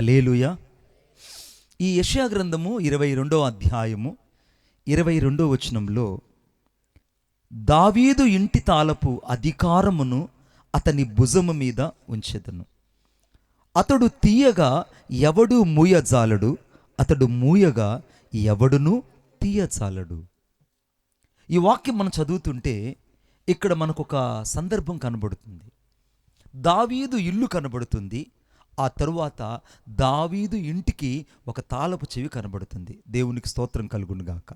హల్లెలూయా. ఈ యెషయా గ్రంథము 22వ అధ్యాయము 22వ వచనంలో, దావీదు ఇంటి తాలపు అధికారమును అతని భుజము మీద ఉంచెదను, అతడు తీయగా ఎవడు మూయజాలడు, అతడు మూయగా ఎవడును తీయజాలడు. ఈ వాక్యం మనం చదువుతుంటే ఇక్కడ మనకు ఒక సందర్భం కనబడుతుంది. దావీదు ఇల్లు కనబడుతుంది, ఆ తరువాత దావీదు ఇంటికి ఒక తాళపు చెవి కనబడుతుంది. దేవునికి స్తోత్రం కలుగును గాక.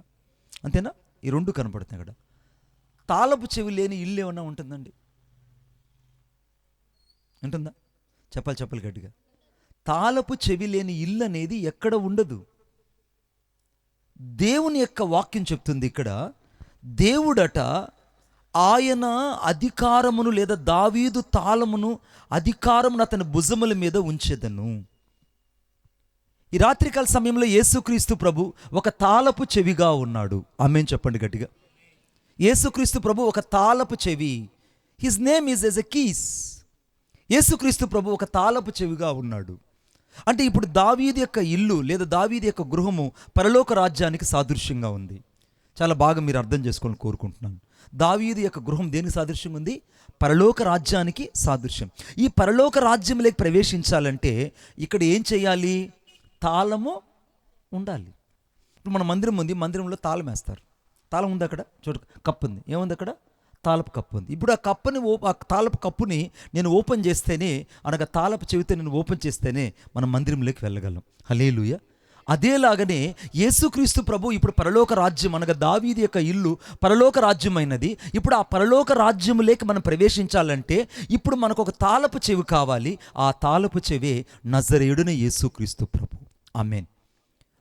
అంతేనా? ఈ రెండు కనబడుతున్నాయి ఇక్కడ. తాళపు చెవి లేని ఇల్లు ఏమన్నా ఉంటుందండి? ఉంటుందా? చెప్పాలి గట్టిగా. తాళపు చెవి లేని ఇల్లు అనేది ఎక్కడ ఉండదు. దేవుని యొక్క వాక్యం చెప్తుంది ఇక్కడ, దేవుడట ఆయన అధికారమును లేదా దావీదు తాళమును అధికారమును అతని భుజముల మీద ఉంచెదను. ఈ రాత్రికాల సమయంలో యేసుక్రీస్తు ప్రభు ఒక తాళపు చెవిగా ఉన్నాడు. ఆమేన్ చెప్పండి గట్టిగా. యేసుక్రీస్తు ప్రభు ఒక తాళపు చెవి. His name is as a keys. యేసుక్రీస్తు ప్రభు ఒక తాళపు చెవిగా ఉన్నాడు. అంటే ఇప్పుడు దావీదు యొక్క ఇల్లు లేదా దావీదు యొక్క గృహము పరలోక రాజ్యానికి సాదృశ్యంగా ఉంది. చాలా బాగా మీరు అర్థం చేసుకోవాలని కోరుకుంటున్నాను. దావీదు యొక్క గృహం దేనికి సాదృశ్యంగా ఉంది? పరలోక రాజ్యానికి సాదృశ్యం. ఈ పరలోక రాజ్యంలోకి ప్రవేశించాలంటే ఇక్కడ ఏం చేయాలి? తాళము ఉండాలి. ఇప్పుడు మన మందిరం ఉంది, మందిరంలో తాళం వేస్తారు. తాళం ఉంది అక్కడ, చూడ కప్పు ఉంది. ఏముంది అక్కడ? తాళపు కప్పు ఉంది. ఇప్పుడు ఆ తాళపు కప్పుని నేను ఓపెన్ చేస్తేనే, అనగా తాళపు చెవితో నేను ఓపెన్ చేస్తేనే మనం మందిరంలోకి వెళ్ళగలం. హల్లెలూయా. అదేలాగనే యేసుక్రీస్తు ప్రభు ఇప్పుడు పరలోక రాజ్యం, అనగా దావీదు యొక్క ఇల్లు పరలోక రాజ్యమైనది. ఇప్పుడు ఆ పరలోక రాజ్యములోకి మనం ప్రవేశించాలంటే ఇప్పుడు మనకు ఒక తాళపు చెవి కావాలి. ఆ తాళపు చెవే నజరేయుడైన యేసుక్రీస్తు ప్రభు. ఆమేన్.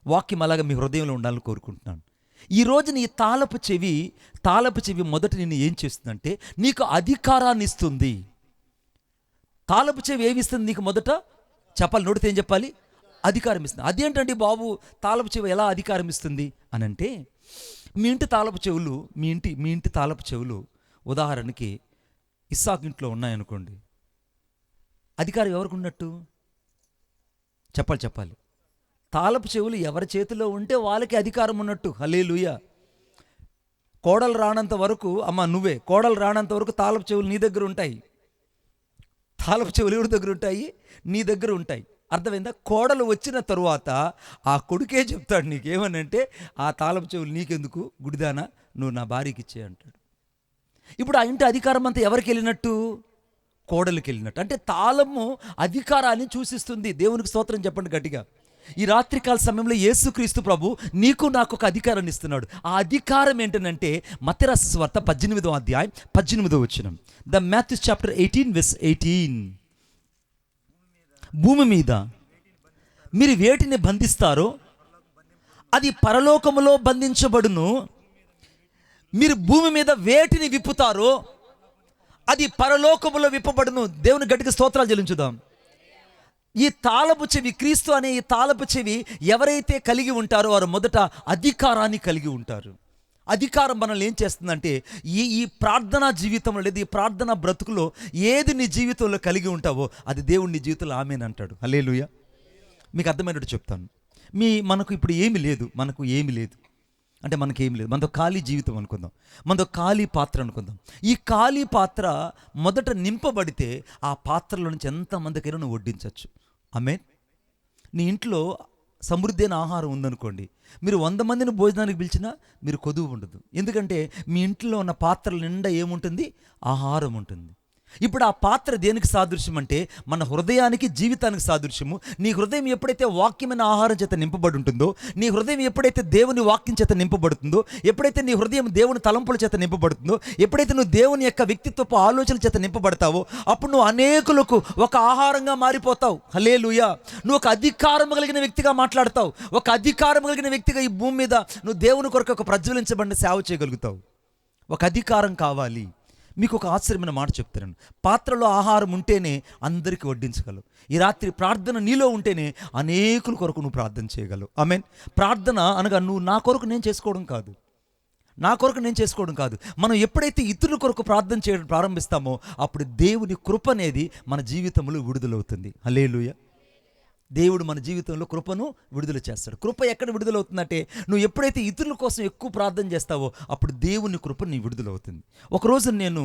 వాక్యం అలాగా మీ హృదయంలో ఉండాలని కోరుకుంటున్నాను. ఈరోజు నీ తాళపు చెవి మొదట నిన్ను ఏం చేస్తుందంటే నీకు అధికారాన్ని ఇస్తుంది. తాళపు చెవి ఏమి ఇస్తుంది నీకు? మొదట చెప్పాలి, నోటితో ఏం చెప్పాలి? అధికారం ఇస్తుంది. అదేంటండి బాబు, తాళపు చెవి ఎలా అధికారం ఇస్తుంది అని అంటే, మీ ఇంటి తాళపు చెవులు ఉదాహరణకి ఇస్సాకు ఇంట్లో ఉన్నాయనుకోండి, అధికారం ఎవరికి ఉన్నట్టు? చెప్పాలి. తాళపు చెవులు ఎవరి చేతిలో ఉంటే వాళ్ళకి అధికారం ఉన్నట్టు. హల్లెలూయా. కోడలు రానంత వరకు, కోడలు రానంత వరకు తాళపు చెవులు నీ దగ్గర ఉంటాయి. తాళపు చెవులు ఎవరి దగ్గర ఉంటాయి? నీ దగ్గర ఉంటాయి. అర్థమైందా? కోడలు వచ్చిన తరువాత ఆ కొడుకే చెప్తాడు నీకేమనంటే, ఆ తాళపు చెవులు నీకెందుకు గుడిదానా, నువ్వు నా భార్యకి ఇచ్చే అంటాడు. ఇప్పుడు ఆ ఇంటి అధికారం అంతా ఎవరికి వెళ్ళినట్టు? కోడలికి వెళ్ళినట్టు. అంటే తాళము అధికారాన్ని సూచిస్తుంది. దేవునికి స్తోత్రం చెప్పండి గట్టిగా. ఈ రాత్రికాల సమయంలో యేసుక్రీస్తు ప్రభు నీకు నాకు ఒక అధికారాన్ని ఇస్తున్నాడు. ఆ అధికారం ఏంటంటే మత్తయి రాసిన సువార్త 18వ అధ్యాయం 18వ వచనం. The Matthew chapter 18:18. భూమి మీద మీరు వేటిని బంధిస్తారో అది పరలోకములో బంధించబడును, మీరు భూమి మీద వేటిని విప్పుతారో అది పరలోకములో విప్పబడును. దేవుని గట్టిగా స్తోత్రాలు చెల్లించుదాం. ఈ తాళపు చెవి, క్రీస్తు అనే ఈ తాళపు చెవి ఎవరైతే కలిగి ఉంటారో వారు మొదట అధికారాన్ని కలిగి ఉంటారు. అధికారం మనల్ని ఏం చేస్తుందంటే, ఈ ప్రార్థనా జీవితంలో లేదా ఈ ప్రార్థనా బ్రతుకులో ఏది నీ జీవితంలో కలిగి ఉంటావో అది దేవుడు నీ జీవితంలో ఆమేన్ అంటాడు. హల్లెలూయా. మీకు అర్థమైనట్టు చెప్తాను. మనకు ఇప్పుడు ఏమి లేదు అంటే మనకేమి లేదు. మనతో ఖాళీ జీవితం అనుకుందాం, మనతో ఖాళీ పాత్ర అనుకుందాం. ఈ ఖాళీ పాత్ర మొదట నింపబడితే ఆ పాత్రలో నుంచి ఎంతమందికైనా నువ్వు వడ్డించవచ్చు. ఆమేన్. నీ ఇంట్లో సమృద్ధి అయిన ఆహారం ఉందనుకోండి, మీరు 100 మందిని భోజనానికి పిలిచినా మీరు కొదువు ఉండదు. ఎందుకంటే మీ ఇంట్లో ఉన్న పాత్రల నిండా ఏముంటుంది? ఆహారం ఉంటుంది. ఇప్పుడు ఆ పాత్ర దేనికి సాదృశ్యం అంటే మన హృదయానికి, జీవితానికి సాదృశ్యము. నీ హృదయం ఎప్పుడైతే వాక్యమైన ఆహారం చేత నింపబడి ఉంటుందో, నీ హృదయం ఎప్పుడైతే దేవుని వాక్యం చేత నింపబడుతుందో, ఎప్పుడైతే నీ హృదయం దేవుని తలంపుల చేత నింపబడుతుందో, ఎప్పుడైతే నువ్వు దేవుని యొక్క వ్యక్తిత్వపు ఆలోచనల చేత నింపబడతావో అప్పుడు నువ్వు అనేకులకు ఒక ఆహారంగా మారిపోతావు. హల్లెలూయా. నువ్వు ఒక అధికారం కలిగిన వ్యక్తిగా మాట్లాడతావు. ఒక అధికారం కలిగిన వ్యక్తిగా ఈ భూమి మీద నువ్వు దేవుని కొరకు ఒక ప్రజ్వలించబడిన సేవ చేయగలుగుతావు. ఒక అధికారం కావాలి. మీకు ఒక ఆశ్చర్యమైన మాట చెప్తాను. పాత్రలో ఆహారం ఉంటేనే అందరికీ వడ్డించగలవు. ఈ రాత్రి ప్రార్థన నీలో ఉంటేనే అనేకుల కొరకు నువ్వు ప్రార్థన చేయగలవు. ఆమేన్. ప్రార్థన అనగా నువ్వు నా కొరకు నేను చేసుకోవడం కాదు. మనం ఎప్పుడైతే ఇతరుల కొరకు ప్రార్థన చేయడం ప్రారంభిస్తామో అప్పుడు దేవుని కృప అనేది మన జీవితంలో విడుదలవుతుంది. హల్లెలూయా. దేవుడు మన జీవితంలో కృపను విడుదల చేస్తాడు. కృప ఎక్కడ విడుదలవుతుందంటే నువ్వు ఎప్పుడైతే ఇతరుల కోసం ఎక్కువ ప్రార్థన చేస్తావో అప్పుడు దేవుని కృప నీ విడుదలవుతుంది. ఒకరోజు నేను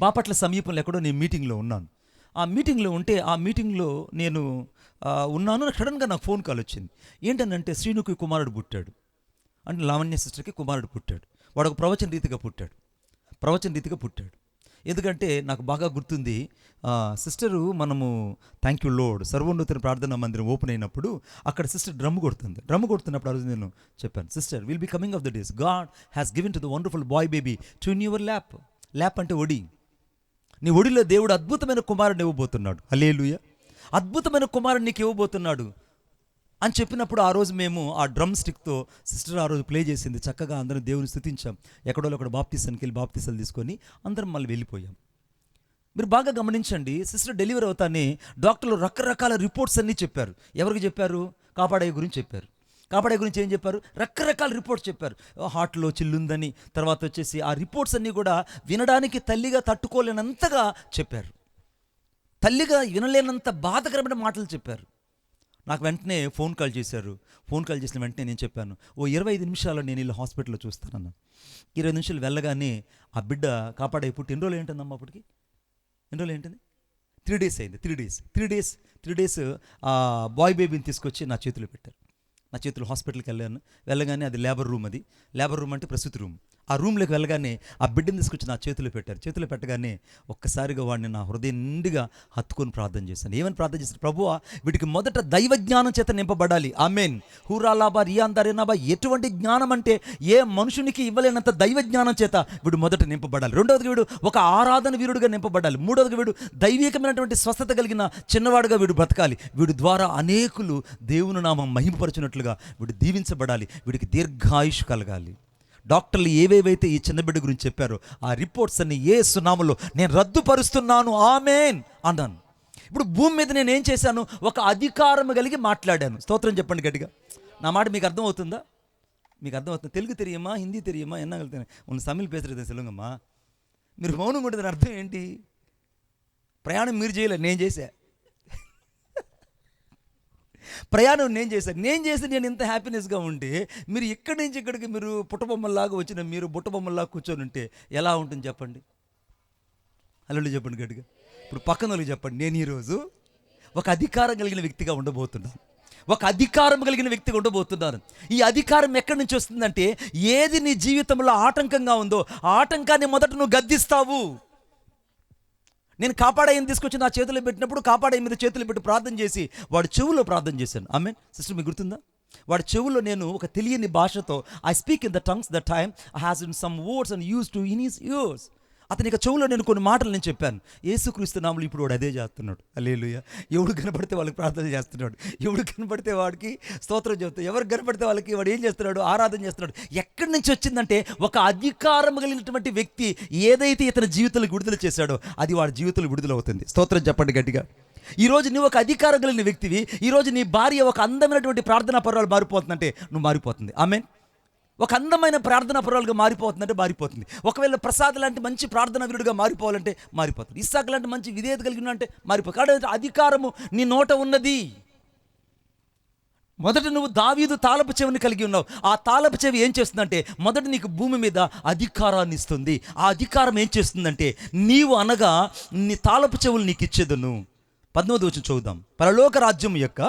బాపట్ల సమీపంలో ఎక్కడో నేను మీటింగ్లో ఉన్నాను. ఆ మీటింగ్లో ఉంటే ఆ మీటింగ్లో నేను ఉన్నాను. సడన్గా నాకు ఫోన్ కాల్ వచ్చింది. ఏంటనంటే శ్రీనుకి కుమారుడు పుట్టాడు అంటే లావణ్య సిస్టర్కి కుమారుడు పుట్టాడు. వాడు ఒక ప్రవచన రీతిగా పుట్టాడు. ఎందుకంటే నాకు బాగా గుర్తుంది, సిస్టరు మనము థ్యాంక్ యూ లోడ్ సర్వోన్నతుని ప్రార్థనా మందిరం ఓపెన్ అయినప్పుడు అక్కడ సిస్టర్ డ్రమ్ కొడుతున్నప్పుడు ఆ రోజు నేను చెప్పాను, sister will be coming of the days God has given to the wonderful bye baby to in your lap అంటే ఒడి, నీ ఒడిలో దేవుడు అద్భుతమైన కుమారుని ఇవ్వబోతున్నాడు. హల్లెలూయా, అద్భుతమైన కుమారుని నీకు ఇవ్వబోతున్నాడు అని చెప్పినప్పుడు ఆ రోజు మేము ఆ డ్రమ్ స్టిక్తో సిస్టర్ ఆ రోజు ప్లే చేసింది. చక్కగా అందరం దేవుని స్తుతించాం. ఎక్కడో అక్కడ బాప్తీసానికి వెళ్ళి బాప్తీసాలు తీసుకొని అందరం మళ్ళీ వెళ్ళిపోయాం. మీరు బాగా గమనించండి, సిస్టర్ డెలివరీ అవుతానే డాక్టర్లు రకరకాల రిపోర్ట్స్ అన్నీ చెప్పారు. ఎవరికి చెప్పారు? కాపాడయ్య గురించి చెప్పారు. కాపాడే గురించి ఏం చెప్పారు? రకరకాల రిపోర్ట్స్ చెప్పారు. హార్ట్లో చిల్లుందని, తర్వాత వచ్చేసి ఆ రిపోర్ట్స్ అన్నీ కూడా వినడానికి తల్లిగా తట్టుకోలేనంతగా చెప్పారు. తల్లిగా వినలేనంత బాధకరమైన మాటలు చెప్పారు. నాకు వెంటనే ఫోన్ కాల్ చేశారు. ఫోన్ కాల్ చేసిన వెంటనే నేను చెప్పాను, 25 నిమిషాల్లో నేను వీళ్ళు హాస్పిటల్లో చూస్తానన్నా. 20 నిమిషాలు వెళ్ళగానే ఆ బిడ్డ కాపాడే పుట్టి ఎన్ని రోజులు ఏంటందమ్మా అప్పటికి? ఎన్ని రోజులు ఏంటంది? 3 days అయింది. 3 days ఆ బాయ్ బేబీని తీసుకొచ్చి నా చేతిలో పెట్టారు. నా చేతులు హాస్పిటల్కి వెళ్ళగానే అది లేబర్ రూమ్ అంటే ప్రసూతి రూమ్. ఆ రూమ్లోకి వెళ్ళగానే ఆ బిడ్డను తీసుకొచ్చి నా చేతిలో పెట్టారు. చేతిలో పెట్టగానే ఒక్కసారిగా వాడిని నా హృదయం నిండుగా హత్తుకొని ప్రార్థన చేశాను. ఏమని ప్రార్థన చేశాను? ప్రభువా, వీడికి మొదట దైవ జ్ఞానం చేత నింపబడాలి. ఆమెన్. హూరాలాబా రియాందరేనాబా, ఎటువంటి జ్ఞానం అంటే ఏ మనుషునికి ఇవ్వలేనంత దైవ జ్ఞానం చేత వీడు మొదట నింపబడాలి. రెండవది, వీడు ఒక ఆరాధన వీరుడుగా నింపబడాలి. మూడవది, వీడు దైవికమైనటువంటి స్వస్థత కలిగిన చిన్నవాడుగా వీడు బ్రతకాలి. వీడి ద్వారా అనేకులు దేవుని నామం మహిమపరచినట్లుగా వీడు దీవించబడాలి. వీడికి దీర్ఘాయుష్ కలగాలి. డాక్టర్లు ఏవేవైతే ఈ చిన్న బిడ్డ గురించి చెప్పారో ఆ రిపోర్ట్స్ అన్ని యేసు నామములో నేను రద్దుపరుస్తున్నాను, ఆమేన్ అన్నాను. ఇప్పుడు భూమి మీద నేను ఏం చేశాను? ఒక అధికారం కలిగి మాట్లాడాను. స్తోత్రం చెప్పండి గట్టిగా. నా మాట మీకు అర్థమవుతుందా? మీకు అర్థమవుతుంది? తెలుగు తెలియమా, హిందీ తెలియమా, ఎన్నగలుగుతాయి ఉన్న తమిళ్ పేసరైతే సెలుగమ్మా. మీరు మౌనం ఉంటుంది అర్థం ఏంటి? ప్రయాణం మీరు చేయలేదు, నేను చేశా. ప్రయాణం నేను చేసి నేను ఇంత హ్యాపీనెస్గా ఉంటే మీరు ఇక్కడి నుంచి ఇక్కడికి మీరు పుట్టబొమ్మల్లాగా వచ్చిన మీరు బుట్టబొమ్మల్లాగా కూర్చొని ఉంటే ఎలా ఉంటుంది చెప్పండి? హల్లెలూయా చెప్పండి గట్టిగా. ఇప్పుడు పక్కన వాళ్ళకి చెప్పండి, నేను ఈరోజు ఒక అధికారం కలిగిన వ్యక్తిగా ఉండబోతున్నాను. ఈ అధికారం ఎక్కడి నుంచి వస్తుందంటే, ఏది నీ జీవితంలో ఆటంకంగా ఉందో ఆ ఆటంకాన్ని మొదట నువ్వు గద్దిస్తావు. నేను కాపాడేయని తీసుకొచ్చి నా చేతులు పెట్టినప్పుడు కాపాడే మీద చేతులు పెట్టి ప్రార్థన చేసి వాడి చెవులో ప్రార్థన చేశాను. ఆమెన్. సిస్టర్ మీకు గుర్తుందా? వాడి చెవులో నేను ఒక తెలియని భాషతో I speak in the tongues that time I has in some words and use to in his years. అతనికి చెవులో నేను కొన్ని మాటలు నేను చెప్పాను. యేసుక్రీస్తు నామములో ఇప్పుడు వాడు అదే చేస్తున్నాడు. హల్లెలూయా. ఎవడు కనపడితే వాళ్ళకి ప్రార్థన చేస్తున్నాడు, ఎవడు కనపడితే వాడికి స్తోత్రం చెబుతాడు, ఎవరు కనపడితే వాళ్ళకి వాడు ఏం చేస్తున్నాడు? ఆరాధన చేస్తున్నాడు. ఎక్కడి నుంచి వచ్చిందంటే, ఒక అధికారం కలిగినటువంటి వ్యక్తి ఏదైతే ఇతని జీవితంలో విడుదల చేశాడో అది వాడి జీవితంలో విడుదల అవుతుంది. స్తోత్రం చెప్పండి గట్టిగా. ఈరోజు నువ్వు ఒక అధికారం కలిగిన వ్యక్తివి. ఈరోజు నీ భార్య ఒక అందమైనటువంటి ప్రార్థనా పరురాలు మారిపోతుందంటే నువ్వు మారిపోతుంది. ఆమెన్. ఒక అందమైన ప్రార్థనా పరురాలుగా మారిపోతుందంటే మారిపోతుంది. ఒకవేళ ప్రసాద్ లాంటి మంచి ప్రార్థనా వీరుడిగా మారిపోవాలంటే మారిపోతుంది. ఇస్సాక్ లాంటి మంచి విధేయత కలిగిన అంటే మారిపోతుంది. కాబట్టి అధికారము నీ నోట ఉన్నది. మొదట నువ్వు దావీదు తాళపు చెవిని కలిగి ఉన్నావు. ఆ తాళపు చెవి ఏం చేస్తుందంటే మొదట నీకు భూమి మీద అధికారాన్ని ఇస్తుంది. ఆ అధికారం ఏం చేస్తుందంటే, నీవు అనగా నీ తాళపు చెవులు నీకు ఇచ్చేదను. 19వ వచనం చదువుదాం. పరలోక రాజ్యం యొక్క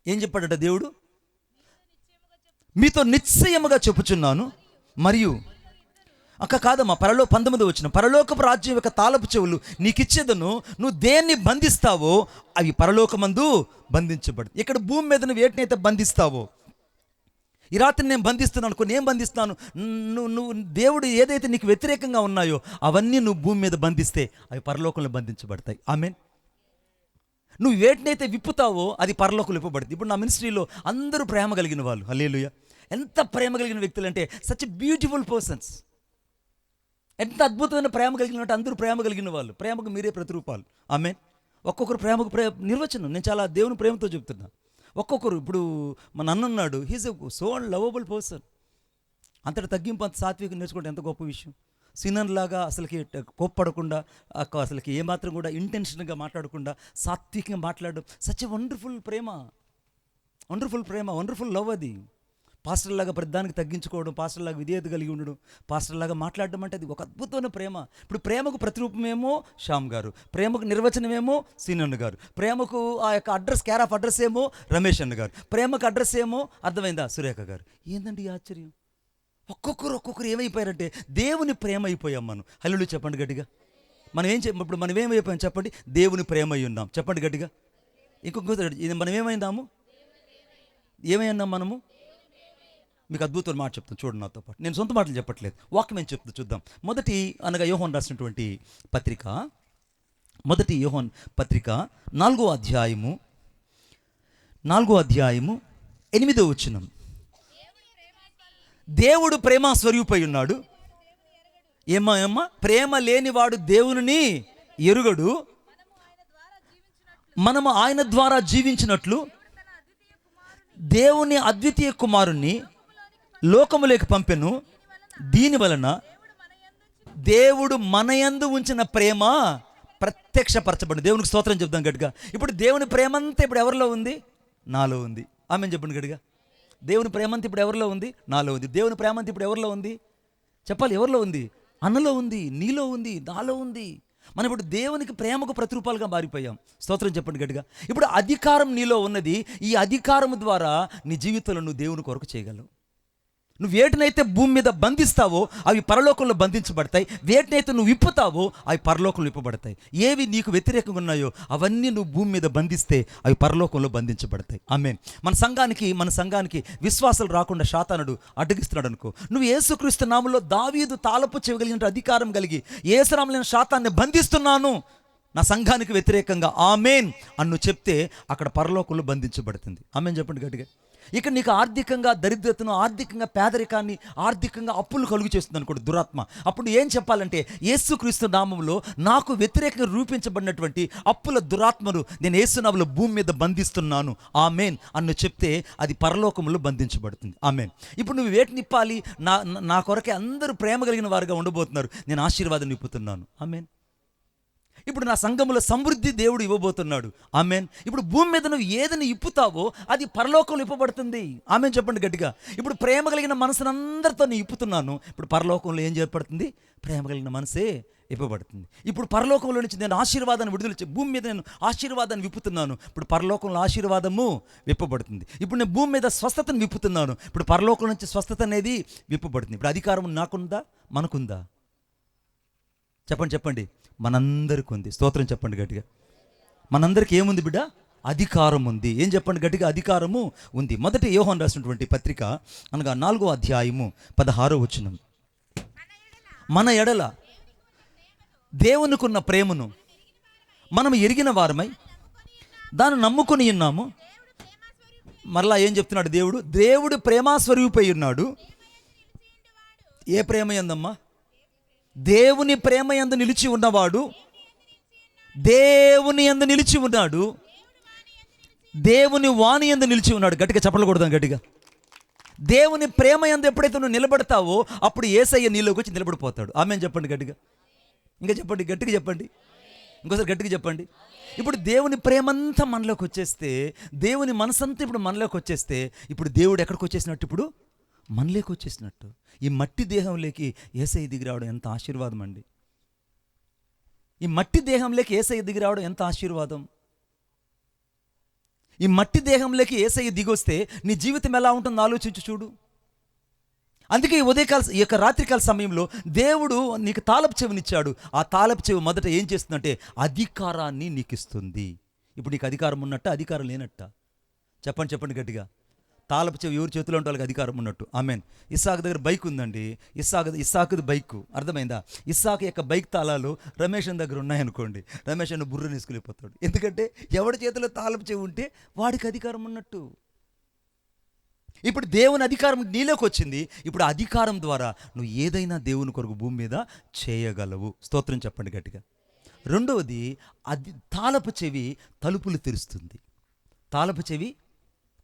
ఏం చెప్పాడట దేవుడు? మీతో నిశ్చయముగా చెప్పుచున్నాను మరియు కాదమ్మా, 19వ వచనం, పరలోకపు రాజ్యం యొక్క తాళపు చెవులు నీకు ఇచ్చేదను. నువ్వు దేన్ని బంధిస్తావో అవి పరలోకమందు బంధించబడు. ఇక్కడ భూమి మీద నువ్వు వేటినైతే బంధిస్తావో, ఈ రాత్రి నేను బంధిస్తున్నాను అనుకో, నేను బంధిస్తాను. నువ్వు దేవుడు ఏదైతే నీకు వ్యతిరేకంగా ఉన్నాయో అవన్నీ నువ్వు భూమి మీద బంధిస్తే అవి పరలోకంలో బంధించబడతాయి. ఆమెన్. నువ్వు వేటినైతే విప్పుతావో అది పరలోకంలో విప్పబడుతుంది. ఇప్పుడు నా మినిస్ట్రీలో అందరూ ప్రేమ కలిగిన వాళ్ళు. హల్లెలూయా. ఎంత ప్రేమ కలిగిన వ్యక్తులు అంటే సచ్ బ్యూటిఫుల్ పర్సన్స్. ఎంత అద్భుతమైన ప్రేమ కలిగిన అంటే అందరూ ప్రేమ కలిగిన వాళ్ళు. ప్రేమకు మీరే ప్రతిరూపాలు. ఆమెన్. ఒక్కొక్కరు ప్రేమకు నిర్వచనం నేను చాలా దేవుని ప్రేమతో చెప్తున్నా. ఒక్కొక్కరు, ఇప్పుడు మన అన్న ఉన్నాడు, he's a so lovable person. అంతటి తగ్గింపు, అంత సాత్వికం నేర్చుకుంటే ఎంత గొప్ప విషయం. సినన్లాగా అసలుకి కోప్పడకుండా, అసలుకి ఏమాత్రం కూడా ఇంటెన్షన్గా మాట్లాడకుండా సాత్వికంగా మాట్లాడడం. Such a wonderful Prema, wonderful Prema, wonderful love అది. పాస్టర్లాగా ప్రతిదానికి తగ్గించుకోవడం, పాస్టర్లాగా విధేయత కలిగి ఉండడం, పాస్టర్లాగా మాట్లాడడం అంటే అది ఒక అద్భుతమైన ప్రేమ. ఇప్పుడు ప్రేమకు ప్రతిరూపమేమో శ్యామ్ గారు, ప్రేమకు నిర్వచనమేమో సీనన్న గారు, ప్రేమకు ఆ యొక్క అడ్రస్, కేర్ ఆఫ్ అడ్రస్ ఏమో రమేష్ అన్న గారు, ప్రేమకు అడ్రస్ ఏమో అర్థమైందా సురేఖ గారు. ఏందండి ఈ ఆశ్చర్యం? ఒక్కొక్కరు ఏమైపోయారంటే దేవుని ప్రేమ అయిపోయాం మనం. హల్లెలూయా చెప్పండి గట్టిగా. ఇప్పుడు మనం ఏమైపోయాం చెప్పండి? దేవుని ప్రేమ అయి ఉన్నాం. చెప్పండి గట్టిగా. ఇంకొక మనం ఏమైందాము? ఏమైనాం మనము? మీకు అద్భుతమైన మాట చెప్తాను చూడండి నాతో పాటు. నేను సొంత మాటలు చెప్పట్లేదు, వాక్యం ఏం చెప్తా చూద్దాం. మొదటి అనగా యోహాను రాసినటువంటి పత్రిక, మొదటి యోహాను పత్రిక 4వ అధ్యాయము 8వ వచనం. దేవుడు ప్రేమ స్వరూపై ఉన్నాడు. ఏమ్మా ప్రేమ లేనివాడు దేవుని ఎరుగడు. మనము ఆయన ద్వారా జీవించినట్లు దేవుని అద్వితీయ కుమారుణ్ణి లోకములోకి పంపెను. దీని వలన దేవుడు మన యందు ఉంచిన ప్రేమ ప్రత్యక్షపరచబడింది. దేవునికి స్తోత్రం చెప్దాం గట్టిగా. ఇప్పుడు దేవుని ప్రేమ అంతా ఇప్పుడు ఎవరిలో ఉంది? నాలో ఉంది. ఆమెను చెప్పండి గట్టిగా. దేవుని ప్రేమ అంతా ఇప్పుడు ఎవరిలో ఉంది? నాలో ఉంది. దేవుని ప్రేమ అంతా ఇప్పుడు ఎవరిలో ఉంది? చెప్పాలి. ఎవరిలో ఉంది? అన్నలో ఉంది, నీలో ఉంది, నాలో ఉంది. మనం ఇప్పుడు దేవునికి ప్రేమకు ప్రతిరూపాలుగా మారిపోయాం. స్తోత్రం చెప్పండి గట్టిగా. ఇప్పుడు అధికారం నీలో ఉన్నది. ఈ అధికారం ద్వారా నీ జీవితంలో నువ్వు దేవుని కొరకు చేయగలవు. నువ్వు వేటినైతే భూమి మీద బంధిస్తావో అవి పరలోకంలో బంధించబడతాయి. వేటినైతే నువ్వు విప్పుతావో అవి పరలోకంలో విప్పబడతాయి. ఏవి నీకు వ్యతిరేకంగా ఉన్నాయో అవన్నీ నువ్వు భూమి మీద బంధిస్తే అవి పరలోకంలో బంధించబడతాయి. ఆమేన్. మన సంఘానికి విశ్వాసాలు రాకుండా శాతానుడు అడ్డగిస్తున్నాడు అనుకో. నువ్వు యేసుక్రీస్తు నామములో దావీదు తాళపు చెవిగలిగిన అధికారం కలిగి యేసునామములో శాతాన్ని బంధిస్తున్నాను నా సంఘానికి వ్యతిరేకంగా, ఆమేన్ అన్ను చెప్తే అక్కడ పరలోకంలో బంధించబడుతుంది. ఆమేన్ చెప్పండి గట్టిగా. ఇక్కడ నీకు ఆర్థికంగా దరిద్రతను, ఆర్థికంగా పేదరికాన్ని, ఆర్థికంగా అప్పులు కలుగు చేస్తుంది అనుకోండి దురాత్మ. అప్పుడు ఏం చెప్పాలంటే యేసుక్రీస్తు నామములో నాకు వ్యతిరేకంగా రూపించబడినటువంటి అప్పుల దురాత్మను నేను యేసు నామములో భూమి మీద బంధిస్తున్నాను, ఆమేన్ అన్ను చెప్తే అది పరలోకములో బంధించబడుతుంది. ఆమేన్. ఇప్పుడు నువ్వు వేటిని నిప్పాలి? నా కొరకే అందరూ ప్రేమ కలిగిన వారుగా ఉండబోతున్నారు, నేను ఆశీర్వాదం నింపుతున్నాను. ఆమేన్. ఇప్పుడు నా సంఘములో సమృద్ధి దేవుడు ఇవ్వబోతున్నాడు. ఆమేన్. ఇప్పుడు భూమి మీద నువ్వు ఏదని ఇప్పుతావో అది పరలోకంలో ఇప్పబడుతుంది. ఆమేన్ చెప్పండి గట్టిగా. ఇప్పుడు ప్రేమ కలిగిన మనసును అందరితో నేను ఇప్పుతున్నాను. ఇప్పుడు పరలోకంలో ఏం చేయబడుతుంది? ప్రేమ కలిగిన మనసే ఇవ్వబడుతుంది. ఇప్పుడు పరలోకంలో నుంచి నేను ఆశీర్వాదాన్ని విడుదల భూమి మీద నేను ఆశీర్వాదాన్ని విప్పుతున్నాను. ఇప్పుడు పరలోకంలో ఆశీర్వాదము విప్పబడుతుంది. ఇప్పుడు నేను భూమి మీద స్వస్థతను విప్పుతున్నాను. ఇప్పుడు పరలోకం నుంచి స్వస్థత అనేది విప్పబడుతుంది. ఇప్పుడు అధికారం నాకుందా? మనకుందా? చెప్పండి. మనందరికీ ఉంది. స్తోత్రం చెప్పండి గట్టిగా. మనందరికీ ఏముంది బిడ్డ? అధికారం ఉంది. ఏం చెప్పండి గట్టిగా? అధికారము ఉంది. మొదటి యోహాను రాసినటువంటి పత్రిక అనగా 4వ అధ్యాయము 16వ వచనం. మన ఎడల దేవునికున్న ప్రేమను మనం ఎరిగిన వారమై దాన్ని నమ్ముకొని ఉన్నాము. మరలా ఏం చెప్తున్నాడు దేవుడు? దేవుడు ప్రేమాస్వరూపై ఉన్నాడు. ఏ ప్రేమ యందమ్మా? దేవుని ప్రేమ యందు నిలిచి ఉన్నవాడు దేవుని యందు నిలిచి ఉన్నాడు, దేవుని వాణి యందు నిలిచి ఉన్నాడు. గట్టిగా చప్పట్లు కొడదాం గట్టిగా. దేవుని ప్రేమ యందు ఎప్పుడైతే నువ్వు నిలబడతావో అప్పుడు యేసయ్య నీలోకి వచ్చి నిలబడిపోతాడు. ఆమేన్ చెప్పండి గట్టిగా. ఇంకా చెప్పండి, గట్టిగా చెప్పండి, ఇంకోసారి గట్టిగా చెప్పండి. ఇప్పుడు దేవుని ప్రేమంతా మనలోకి వచ్చేస్తే, దేవుని మనసంతా ఇప్పుడు మనలోకి వచ్చేస్తే, ఇప్పుడు దేవుడు ఎక్కడికి వచ్చేసినట్టు? ఇప్పుడు మనలోకి వచ్చేసినట్టు. ఈ మట్టి దేహంలోకి యేసయ్య దిగి రావడం ఎంత ఆశీర్వాదం అండి. ఈ మట్టి దేహంలోకి యేసయ్య దిగి రావడం ఎంత ఆశీర్వాదం. ఈ మట్టి దేహంలోకి యేసయ్య దిగొస్తే నీ జీవితం ఎలా ఉంటుందో ఆలోచించి చూడు. అందుకే ఈ ఈ యొక్క రాత్రికాల సమయంలో దేవుడు నీకు తాళపు చెవినిచ్చాడు. ఆ తాళపు చెవి మొదట ఏం చేస్తుందంటే అధికారాన్ని నీకు ఇస్తుంది. ఇప్పుడు నీకు అధికారం ఉన్నట్ట, అధికారం లేనట్ట? చెప్పండి గట్టిగా. తాళపు చెవి ఎవరి చేతిలో ఉంటే వాళ్ళకి అధికారం ఉన్నట్టు. ఆమేన్. ఇస్సాకు దగ్గర బైక్ ఉందండి. ఇస్సాకుది బైకు, అర్థమైందా? ఇస్సాకు యొక్క బైక్ తాళాలు రమేష్ దగ్గర ఉన్నాయనుకోండి, రమేష్ అన్న బుర్రని తీసుకెళ్ళిపోతాడు. ఎందుకంటే ఎవడి చేతిలో తాళపు చెవి ఉంటే వాడికి అధికారం ఉన్నట్టు. ఇప్పుడు దేవుని అధికారం నీలోకి వచ్చింది. ఇప్పుడు అధికారం ద్వారా నువ్వు ఏదైనా దేవుని కొరకు భూమి మీద చేయగలవు. స్తోత్రం చెప్పండి గట్టిగా. రెండవది, తాళపు చెవి తలుపులు తెరుస్తుంది. తాళపు చెవి,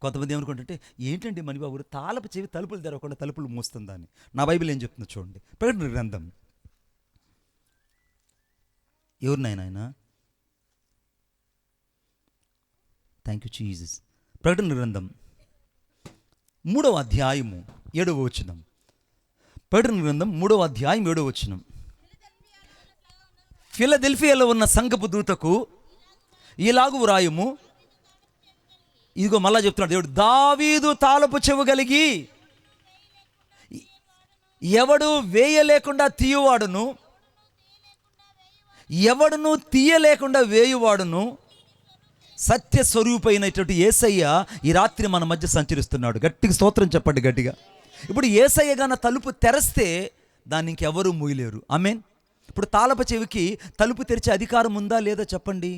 కొంతమంది ఏమనుకుంటుంటే ఏంటండి మణిబాబు తాళపు చెవి తలుపులు తెరవకుండా తలుపులు మూస్తుందని. నా బైబిల్ ఏం చెప్తుందో చూడండి. ప్రకటన గ్రంథం ఎవరినైనా ఆయన? Thank you Jesus. ప్రకటన గ్రంథం 3వ అధ్యాయము 7వ వచనం. ప్రకటన గ్రంథం 3వ అధ్యాయం 7వ వచనం. ఫిలదెల్ఫియాలో ఉన్న సంఘపు దూతకు ఇలాగు వ్రాయుము, ఇదిగో మళ్ళా చెప్తున్నాడు దేవుడు, దావీదు తాళపు చెవు కలిగి ఎవడు వేయలేకుండా తీయువాడును, ఎవడును తీయలేకుండా వేయువాడును సత్య స్వరూపైనటువంటి యేసయ్య ఈ రాత్రి మన మధ్య సంచరిస్తున్నాడు. గట్టిగా స్తోత్రం చెప్పండి గట్టిగా. ఇప్పుడు యేసయ్య గాన తలుపు తెరిస్తే దాన్ని ఇంకెవరూ మూయలేరు. ఆమేన్. ఇప్పుడు తాళపు చెవికి తలుపు తెరిచే అధికారం ఉందా లేదా చెప్పండి.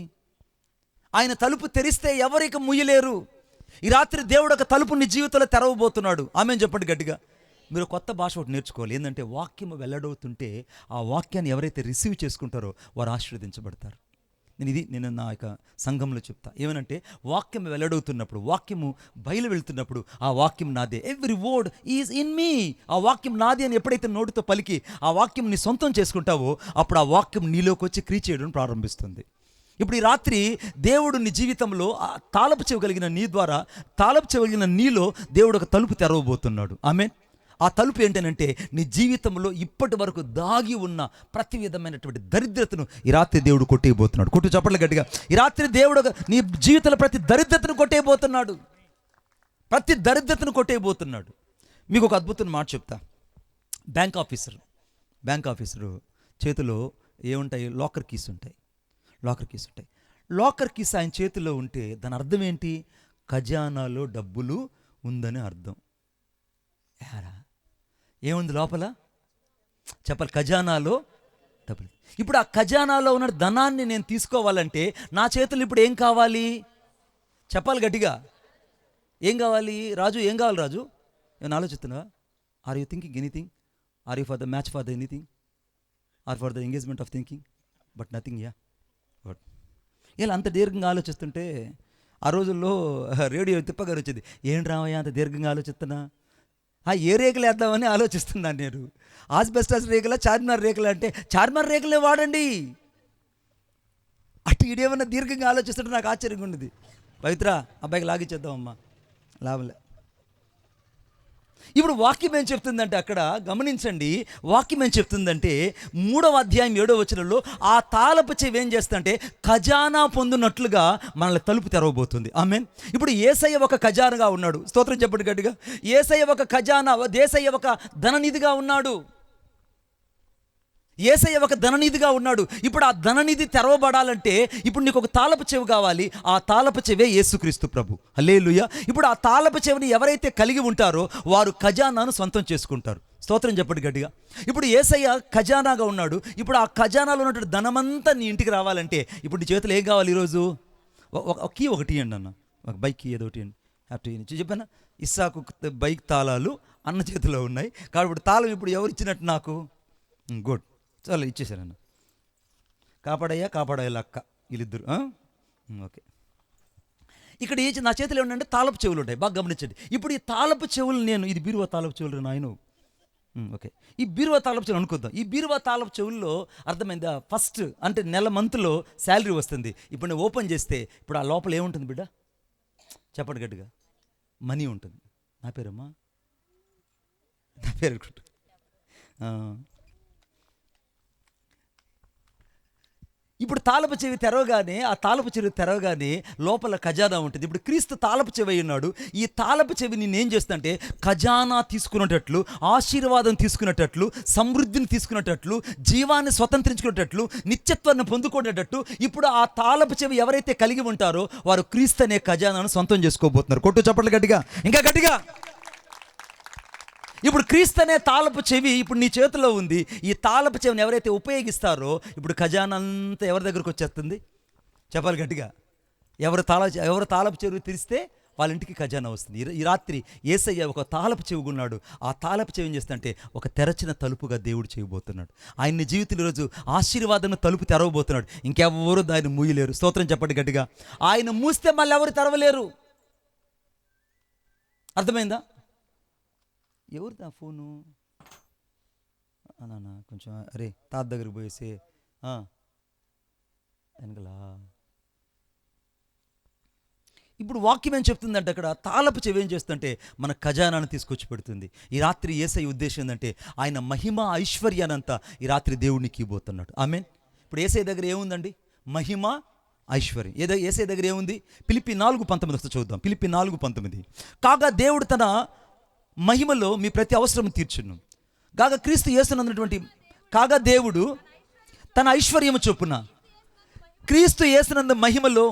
ఆయన తలుపు తెరిస్తే ఎవరికి మూయలేరు. ఈ రాత్రి దేవుడు ఒక తలుపు నీ జీవితంలో తెరవబోతున్నాడు. ఆమేన్ చెప్పండి గట్టిగా. మీరు కొత్త భాష ఒకటి నేర్చుకోవాలి. ఏంటంటే వాక్యం వెల్లడవుతుంటే ఆ వాక్యాన్ని ఎవరైతే రిసీవ్ చేసుకుంటారో వారు ఆశీర్వదించబడతారు. నేను నా యొక్క సంఘంలో చెప్తా ఏమనంటే, వాక్యం వెల్లడవుతున్నప్పుడు, వాక్యము బయలు వెళ్తున్నప్పుడు ఆ వాక్యం నాదే. Every word is in me. ఆ వాక్యం నాది అని ఎప్పుడైతే నోటితో పలికి ఆ వాక్యం నీ సొంతం చేసుకుంటావో అప్పుడు ఆ వాక్యం నీలోకి వచ్చి క్రియ చేయడం ప్రారంభిస్తుంది. ఇప్పుడు ఈ రాత్రి దేవుడు నీ జీవితంలో ఆ తాళపు చెవి కలిగిన నీ ద్వారా, తాళపు చెవి కలిగిన నీలో దేవుడు ఒక తలుపు తెరవబోతున్నాడు. ఆమేన్. ఆ తలుపు ఏంటనంటే నీ జీవితంలో ఇప్పటి వరకు దాగి ఉన్న ప్రతి విధమైనటువంటి దరిద్రతను ఈ రాత్రి దేవుడు కొట్టేయబోతున్నాడు. కొట్టు చప్పట్లు గట్టిగా. ఈ రాత్రి దేవుడు నీ జీవితంలో ప్రతి దరిద్రతను కొట్టేయబోతున్నాడు. ప్రతి దరిద్రతను కొట్టేయబోతున్నాడు. మీకు ఒక అద్భుతమైన మాట చెప్తా. బ్యాంక్ ఆఫీసరు చేతిలో ఏముంటాయి? లాకర్ కీస్ ఉంటాయి. లాకర్ కీస్ ఆయన చేతిలో ఉంటే దాని అర్థం ఏంటి? ఖజానాలో డబ్బులు ఉందని అర్థం. ఏముంది లోపల? చెప్పాలి. ఖజానాలో డబ్బులు. ఇప్పుడు ఆ ఖజానాలో ఉన్న ధనాన్ని నేను తీసుకోవాలంటే నా చేతులు ఇప్పుడు ఏం కావాలి? చెప్పాలి గట్టిగా. ఏం కావాలి రాజు? ఏం కావాలి రాజు? నేను ఆలోచిస్తున్నా. Are you thinking anything? Are you for the match for the anything? Are for the engagement of thinking? But nothing. But ఇలా అంత దీర్ఘంగా ఆలోచిస్తుంటే ఆ రోజుల్లో రేడియో తిప్పగారు వచ్చేది. ఏం రామయ్య అంత దీర్ఘంగా ఆలోచిస్తున్నా? ఏ రేకులు వేద్దామని ఆలోచిస్తున్నాను నేను. ఆస్బెస్టాస్ రేకుల, చార్మినార్ రేకులు అంటే చార్మినార్ రేకులే వాడండి. అటు ఇడేమన్నా దీర్ఘంగా ఆలోచిస్తుంటే నాకు ఆశ్చర్యంగా ఉండేది. పవిత్ర అబ్బాయికి లాగిచ్చేద్దామమ్మా, లాభలే. ఇప్పుడు వాక్యం ఏం చెప్తుందంటే, అక్కడ గమనించండి, వాక్యం ఏం చెప్తుందంటే 3వ అధ్యాయం 7వ వచనంలో ఆ తాళపు చెవి ఏం చేస్తుందంటే ఖజానా పొందునట్లుగా మనల్ని తలుపు తెరవబోతుంది. ఆమేన్. ఇప్పుడు యేసయ్య ఒక ఖజానాగా ఉన్నాడు. స్తోత్రం చెప్పండి గట్టిగా. యేసయ్య ఒక ఖజానా, యేసయ్య ఒక ధననిధిగా ఉన్నాడు. యేసయ్య ఒక ధననిధిగా ఉన్నాడు. ఇప్పుడు ఆ ధననిధి తెరవబడాలంటే ఇప్పుడు నీకు ఒక తాళపు చెవి కావాలి. ఆ తాళపు చెవే యేసుక్రీస్తు ప్రభు. హల్లెలూయా. ఇప్పుడు ఆ తాళపు చెవిని ఎవరైతే కలిగి ఉంటారో వారు ఖజానాను సొంతం చేసుకుంటారు. స్తోత్రం చెప్పండి గట్టిగా. ఇప్పుడు యేసయ్య ఖజానాగా ఉన్నాడు. ఇప్పుడు ఆ ఖజానాలో ఉన్నటువంటి ధనమంతా నీ ఇంటికి రావాలంటే ఇప్పుడు నీ చేతులు ఏం కావాలి? ఈరోజు ఒక కీ ఒకటి ఇవ్వండి అన్న, ఒక బైక్ కీ ఏదో ఒకటి ఇవ్వండి. హ్యాపీ చెప్పానా? ఇస్సాకు బైక్ తాళాలు అన్న చేతిలో ఉన్నాయి కాబట్టి ఇప్పుడు తాళం ఇప్పుడు ఎవరు ఇచ్చినట్టు నాకు? గుడ్, చాలా ఇచ్చేసారన్న. కాపాడయ్యా అక్క వీళ్ళిద్దరు. ఓకే. ఇక్కడ నా చేతిలో ఏంటంటే తాళపు చెవులు ఉంటాయి. బాగా గమనించండి. ఇప్పుడు ఈ తాళపు చెవులు ఇది బీరువా తాళపు చెవులు నాయను. ఓకే. ఈ బీరువా తాళపు చెవులు అనుకుందాం. ఈ బీరువా తాళపు చెవుల్లో అర్థమైందా? ఫస్ట్ అంటే మంత్లో శాలరీ వస్తుంది. ఇప్పుడు నేను ఓపెన్ చేస్తే ఇప్పుడు ఆ లోపల ఏముంటుంది బిడ్డ? చెప్పండి గట్టిగా. మనీ ఉంటుంది. నా పేరమ్మా, నా పేరు ఇప్పుడు తాళపు చెవి తెరవగానే, ఆ తాళపు చెవి తెరవగానే లోపల ఖజానా ఉంటుంది. ఇప్పుడు క్రీస్తు తాళపు చెవి అయి ఉన్నాడు. ఈ తాళపు చెవి నేనేం చేస్తుందంటే ఖజానా తీసుకునేటట్లు, ఆశీర్వాదం తీసుకునేటట్లు, సమృద్ధిని తీసుకునేటట్లు, జీవాన్ని స్వతంత్రించుకునేటట్లు, నిత్యత్వాన్ని పొందుకునేటట్లు ఇప్పుడు ఆ తాళపు చెవి ఎవరైతే కలిగి ఉంటారో వారు క్రీస్తు అనే ఖజానాను సొంతం చేసుకోబోతున్నారు. కొట్టు చప్పట్లు గట్టిగా, ఇంకా గట్టిగా. ఇప్పుడు క్రీస్తు అనే తాళపు చెవి ఇప్పుడు నీ చేతిలో ఉంది. ఈ తాళపు చెవిని ఎవరైతే ఉపయోగిస్తారో ఇప్పుడు ఖజానా అంతా ఎవరి దగ్గరకు వచ్చేస్తుంది? చెప్పాలి గట్టిగా. ఎవరు తాళపు చెవి తెరిస్తే వాళ్ళ ఇంటికి ఖజానా వస్తుంది. ఈ రాత్రి యేసయ్య ఒక తాళపు చెవిగున్నాడు. ఆ తాళపు చెవి ఏం చేస్తుందంటే ఒక తెరచిన తలుపుగా దేవుడు చేయబోతున్నాడు. ఆయన జీవితంలో ఈరోజు ఆశీర్వాదం తలుపు తెరవబోతున్నాడు. ఇంకెవరు దాన్ని మూయలేరు. స్తోత్రం చెప్పండి గట్టిగా. ఆయన మూస్తే మళ్ళీ ఎవరు తెరవలేరు. అర్థమైందా? ఎవరిది ఆ ఫోను? నాన్న కొంచెం అరే తాత దగ్గరికి పోయేసి వెనకలా. ఇప్పుడు వాక్యం ఏం చెప్తుందంటే అక్కడ తాళపు చెవి ఏం చేస్తుందంటే మన ఖజానాను తీసుకొచ్చి పెడుతుంది. ఈ రాత్రి యేసయ్య ఉద్దేశం ఏంటంటే ఆయన మహిమ ఐశ్వర్యానంతా ఈ రాత్రి దేవునికి ఇవ్వబోతున్నాడు. ఆమేన్. ఇప్పుడు యేసయ్య దగ్గర ఏముందండి? మహిమ ఐశ్వర్యం. యేసయ్య దగ్గర ఏముంది? ఫిలిప్పీ 4:19 చూద్దాం. ఫిలిప్పీ 4:19. కాగా దేవుడు తన మహిమలో మీ ప్రతి అవసరం తీర్చును. కాగా క్రీస్తు యేసునందున్నటువంటి కాగా దేవుడు తన ఐశ్వర్యము చొప్పున క్రీస్తు యేసునందు మహిమలో